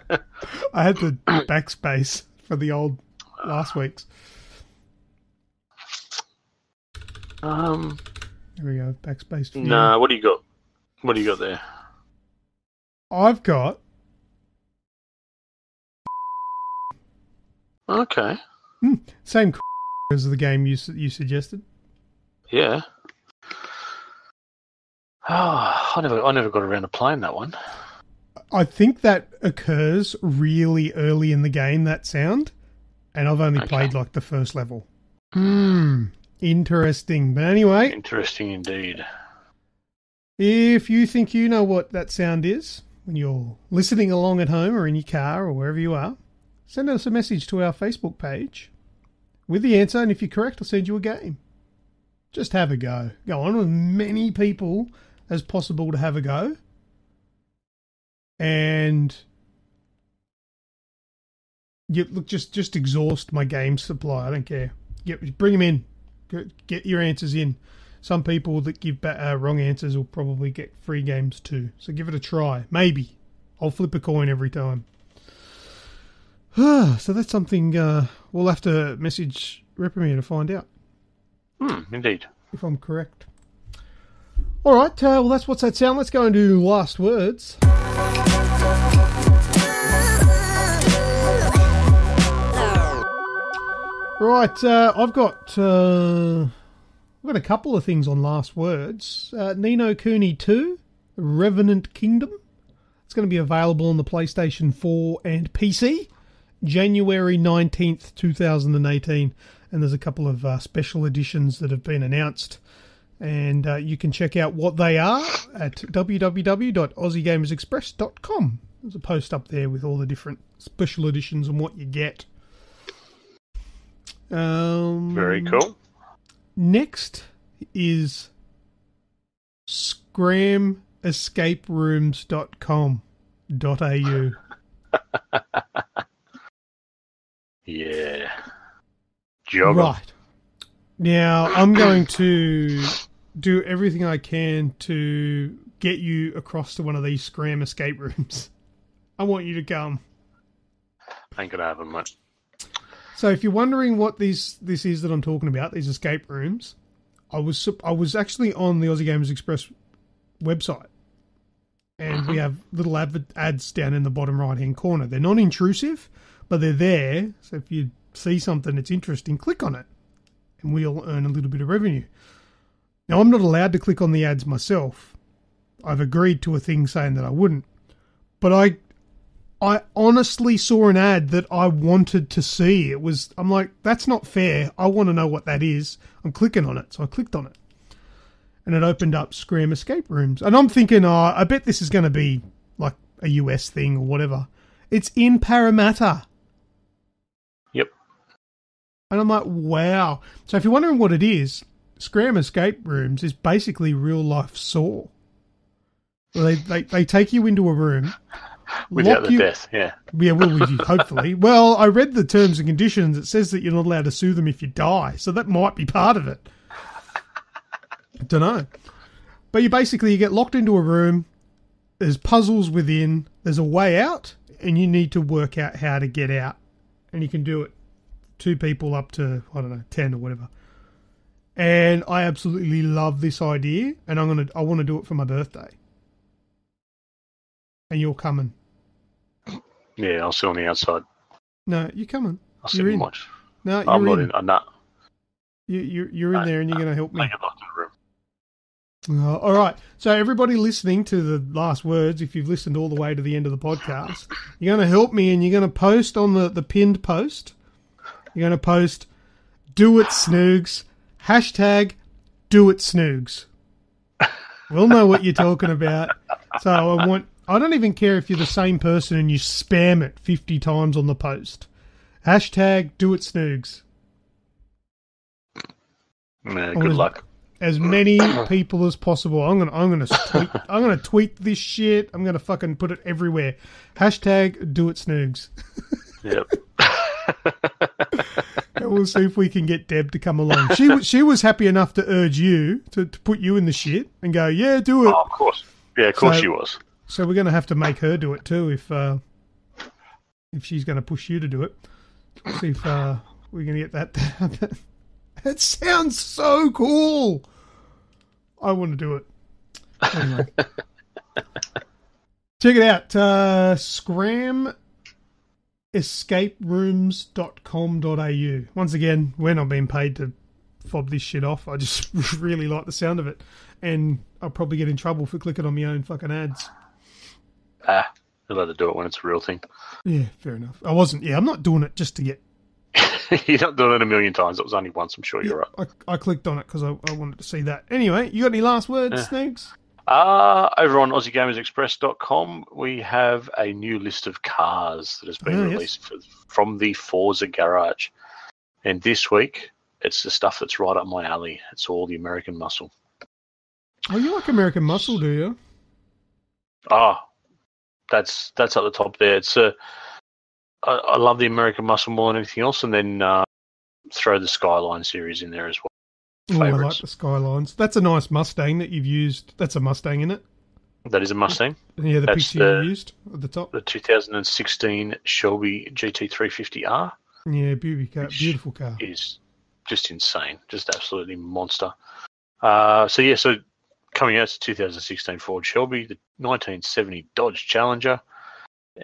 had the backspace for the old last week's. There we go, backspace. For Nah, what do you got? What do you got there? I've got... Okay. Same as the game you suggested. Yeah. Oh, I never got around to playing that one. I think that occurs really early in the game, that sound, and I've only played like the first level. Interesting. But anyway... Interesting indeed. If you think you know what that sound is, when you're listening along at home or in your car or wherever you are, send us a message to our Facebook page with the answer, and if you're correct, I'll send you a game. Just have a go. Go on with many people as possible to have a go. And look, just exhaust my game supply. I don't care. Bring them in. Get your answers in. Some people that give wrong answers will probably get free games too. So give it a try. Maybe. I'll flip a coin every time. So that's something we'll have to message Reprimir to find out. Indeed. If I'm correct. All right. Well, that's what's that sound. Let's go and do last words. Right. I've got a couple of things on last words. Ni no Kuni 2, Revenant Kingdom. It's going to be available on the PlayStation 4 and PC. January 19th, 2018, and there's a couple of special editions that have been announced, and you can check out what they are at www.aussiegamersexpress.com. There's a post up there with all the different special editions and what you get. Very cool. Next is scramescaperooms.com.au. Yeah. Jogger. Right. Now, I'm going to do everything I can to get you across to one of these Scram escape rooms. I want you to come. Ain't gonna happen much. So if you're wondering what this is that I'm talking about, these escape rooms, I was actually on the Aussie Gamers Express website. And we have little ads down in the bottom right-hand corner. They're non-intrusive, but they're there. So if you see something that's interesting, click on it. And we'll earn a little bit of revenue. Now, I'm not allowed to click on the ads myself. I've agreed to a thing saying that I wouldn't. But I honestly saw an ad that I wanted to see. I'm like, that's not fair. I want to know what that is. I'm clicking on it. So I clicked on it. And it opened up Scram Escape Rooms. And I'm thinking, I bet this is going to be like a US thing or whatever. It's in Parramatta. Yep. And I'm like, wow. So if you're wondering what it is, Scram Escape Rooms is basically real life Saw. They take you into a room. Without the death, yeah. Yeah, well, hopefully. Well, I read the terms and conditions. It says that you're not allowed to sue them if you die. So that might be part of it. I don't know. But you get locked into a room. There's puzzles within. There's a way out. And you need to work out how to get out. And you can do it. 2 people up to, 10 or whatever. And I absolutely love this idea. And I want to do it for my birthday. And you're coming. Yeah, I'll sit on the outside. No, you're coming. I'll sit and watch. No, you're I'm not in. I'm not. You're in there and you're going to help me. I get locked in the room. All right. So everybody listening to the last words, if you've listened all the way to the end of the podcast, you're going to help me and you're going to post on the pinned post. You're going to post DOITSNOOGS, #DOITSNOOGS. We'll know what you're talking about. So I don't even care if you're the same person and you spam it 50 times on the post. #DOITSNOOGS. Good luck. As many people as possible. I'm gonna tweet this shit. I'm gonna fucking put it everywhere. #DOITSNOOGS. Yep. And we'll see if we can get Deb to come along. She was happy enough to urge you to put you in the shit and go, yeah, do it. Oh, of course. Yeah, of course she was. So we're going to have to make her do it too if she's going to push you to do it. See if we're going to get that to happen. That sounds so cool. I want to do it. Anyway. Check it out. scramescaperooms.com.au. Once again, we're not being paid to fob this shit off. I just really like the sound of it. And I'll probably get in trouble for clicking on my own fucking ads. You'll have to do it when it's a real thing. Yeah, fair enough. I'm not doing it just to get... You're not doing it a million times. It was only once, I'm sure you're right. I clicked on it because I wanted to see that. Anyway, you got any last words, Snoogs? Over on AussieGamersExpress.com, we have a new list of cars that has been released from the Forza Garage. And this week, it's the stuff that's right up my alley. It's all the American muscle. Oh, you like American muscle, do you? That's at the top there. It's I love the American muscle more than anything else, and then throw the Skyline series in there as well. Oh, I like the Skylines. That's a nice Mustang that you've used. That's a Mustang, isn't it? That is a Mustang. Yeah, That's picture you used at the top. The 2016 Shelby GT350R. Yeah, beautiful car. Is just insane. Just absolutely monster. So coming out to 2016 Ford Shelby, the 1970 Dodge Challenger,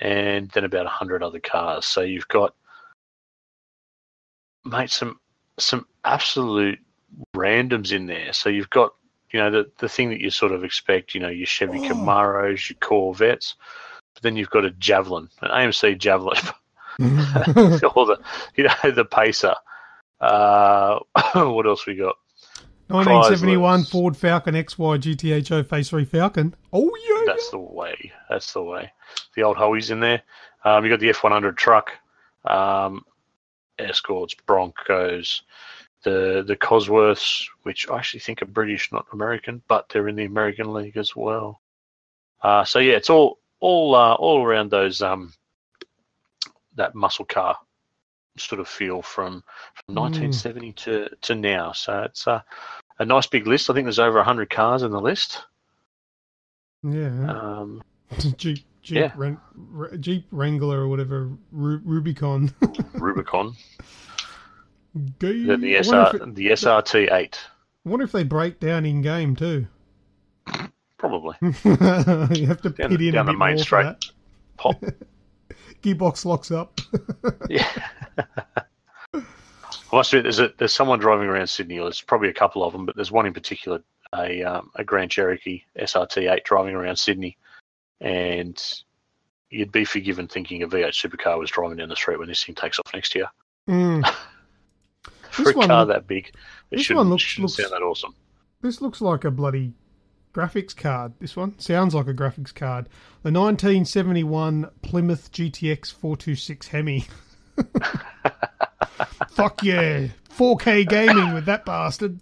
and then about 100 other cars. So you've got, mate, some absolute randoms in there. So you've got, the thing that you sort of expect, your Chevy Camaros, your Corvettes, but then you've got a Javelin, an AMC Javelin, or the Pacer. What else we got? 1971 Ford Falcon XY GTHO Phase 3 Falcon. Oh, yeah. That's the way. The old Hoey's in there. You got the F100 truck, Escorts, Broncos, the Cosworths, which I actually think are British, not American, but they're in the American League as well. It's all around those that muscle car sort of feel from 1970 to now. So it's a nice big list. I think there's over 100 cars in the list. Yeah. Jeep Wrangler or whatever, Rubicon. Rubicon. The SRT8. I wonder if they break down in game too. Probably. You have to pit in a bit more for that. Pop. Gearbox locks up. Yeah. I must admit, there's someone driving around Sydney. There's probably a couple of them, but there's one in particular, a Grand Cherokee SRT8 driving around Sydney, and you'd be forgiven thinking a V8 supercar was driving down the street when this thing takes off next year. For a car that big, it shouldn't sound that awesome. This looks like a bloody graphics card. This one sounds like a graphics card. The 1971 Plymouth GTX 426 Hemi. Fuck yeah, 4K gaming with that bastard.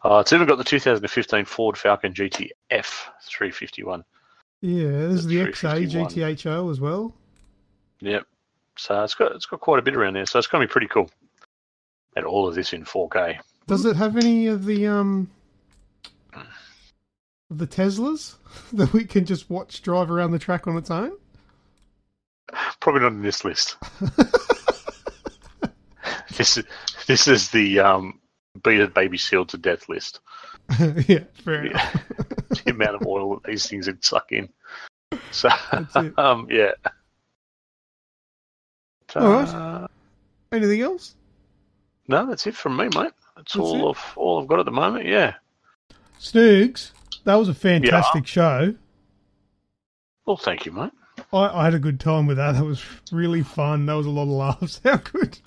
It's even got the 2015 Ford Falcon GTF 351. Yeah, there's the XA GTHO as well. Yep. So it's got quite a bit around there. So it's going to be pretty cool. And all of this in 4K. Does it have any of the Teslas that we can just watch drive around the track on its own? Probably not in this list. This is the beat baby sealed to death list. Yeah, fair enough. The amount of oil that these things would suck in. So yeah. All right. Anything else? No, that's it from me, mate. That's all I've got at the moment. Yeah. Snoogs, that was a fantastic show. Well, thank you, mate. I had a good time with that. That was really fun. That was a lot of laughs. How good?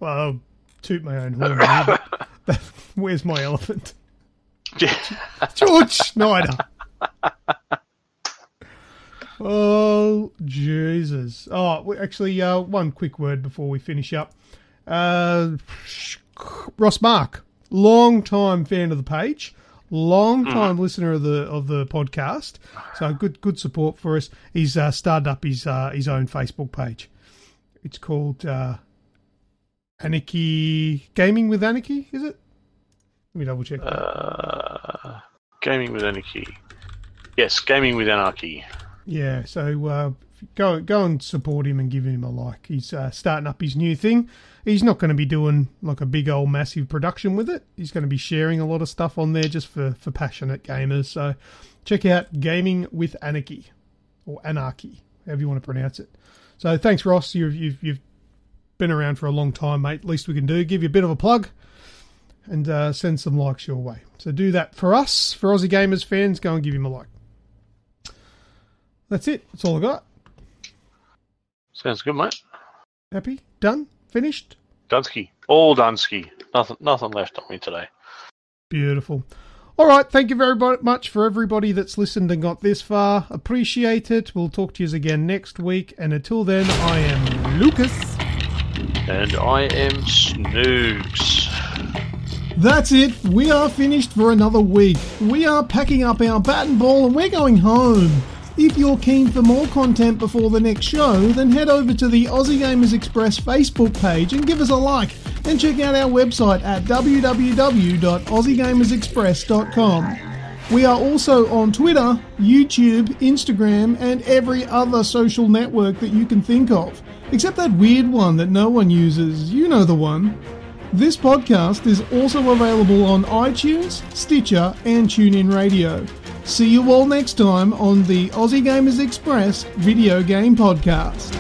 Well, I'll toot my own horn here, but where's my elephant? George Schneider. Oh, Jesus. Oh, actually, one quick word before we finish up. Ross Mark, long-time fan of the page. long time listener of the podcast. So good support for us. He's started up his own Facebook page. It's called Anarchy Gaming with Anarchy. Is it? Let me double check. Gaming with Anarchy. Yes, Gaming with Anarchy. Yeah. So go and support him and give him a like. He's starting up his new thing. He's not going to be doing like a big old massive production with it. He's going to be sharing a lot of stuff on there just for passionate gamers. So check out Gaming with Anarchy, or Anarchy, however you want to pronounce it. So thanks, Ross. You've been around for a long time, mate. Least we can do, give you a bit of a plug and send some likes your way. So do that for us, for Aussie Gamers fans. Go and give him a like. That's it. That's all I got. Sounds good, mate. Happy? Done? Finished? Dunsky. All Dunsky. Nothing left on me today. Beautiful. All right. Thank you very much for everybody that's listened and got this far. Appreciate it. We'll talk to you again next week. And until then, I am Lucas. And I am Snoogs. That's it. We are finished for another week. We are packing up our bat and ball and we're going home. If you're keen for more content before the next show, then head over to the Aussie Gamers Express Facebook page and give us a like. And check out our website at www.aussiegamersexpress.com. We are also on Twitter, YouTube, Instagram, and every other social network that you can think of. Except that weird one that no one uses. You know the one. This podcast is also available on iTunes, Stitcher, and TuneIn Radio. See you all next time on the Aussie Gamers Express Video Game Podcast.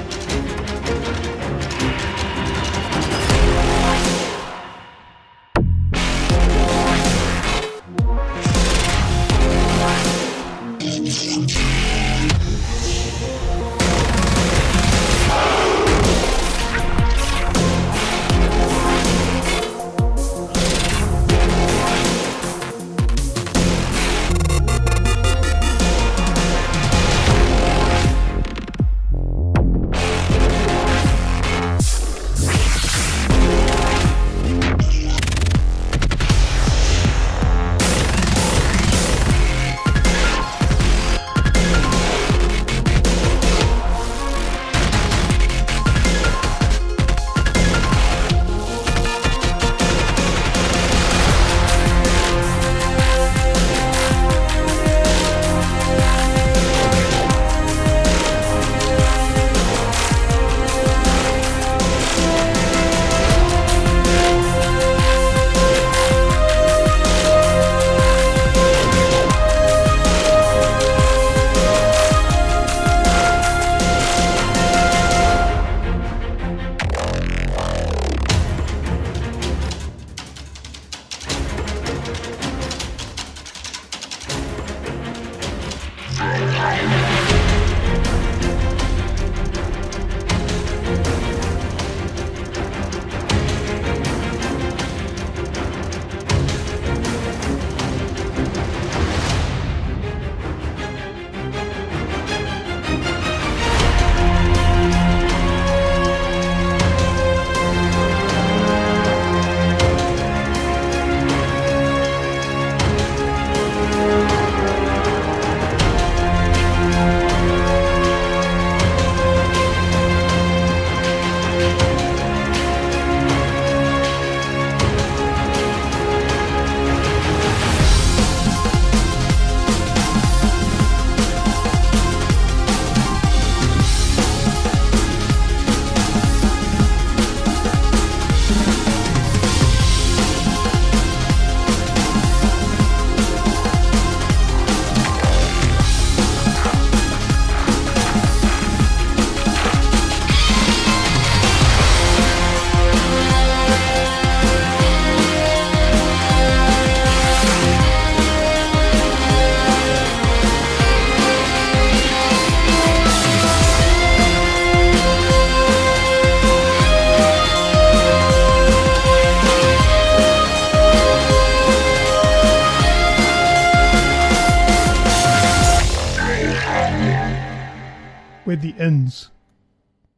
Where'd the ends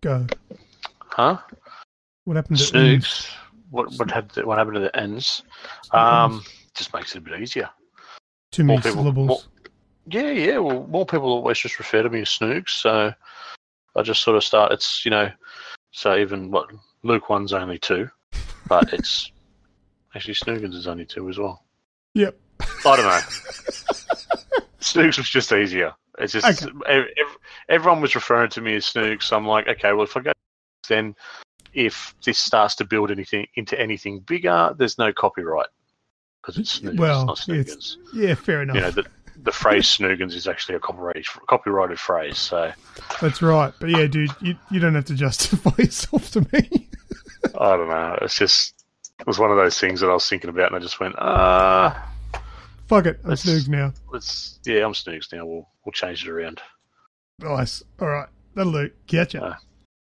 go? Huh? What happened to Snoogs? What happened to the ends? Just makes it a bit easier. Too many syllables. Well, more people always just refer to me as Snoogs, so I just sort of start. It's so even Luke 1's only 2, but it's actually Snoogans is only 2 as well. Yep. I don't know. Snoogs was just easier. It's just everyone was referring to me as Snoogs, so I'm like, okay, well if I go, then if this starts to build into anything bigger, there's no copyright because it's Snoogs, well, not Snoogans. Yeah, fair enough. The phrase Snoogans is actually a copyrighted phrase, so... That's right. But yeah, dude, you don't have to justify yourself to me. I don't know. It was one of those things that I was thinking about and I just went, fuck it, I'm Snoogs now. I'm Snoogs now. We'll change it around. Nice. All right. That'll do. Catch ya.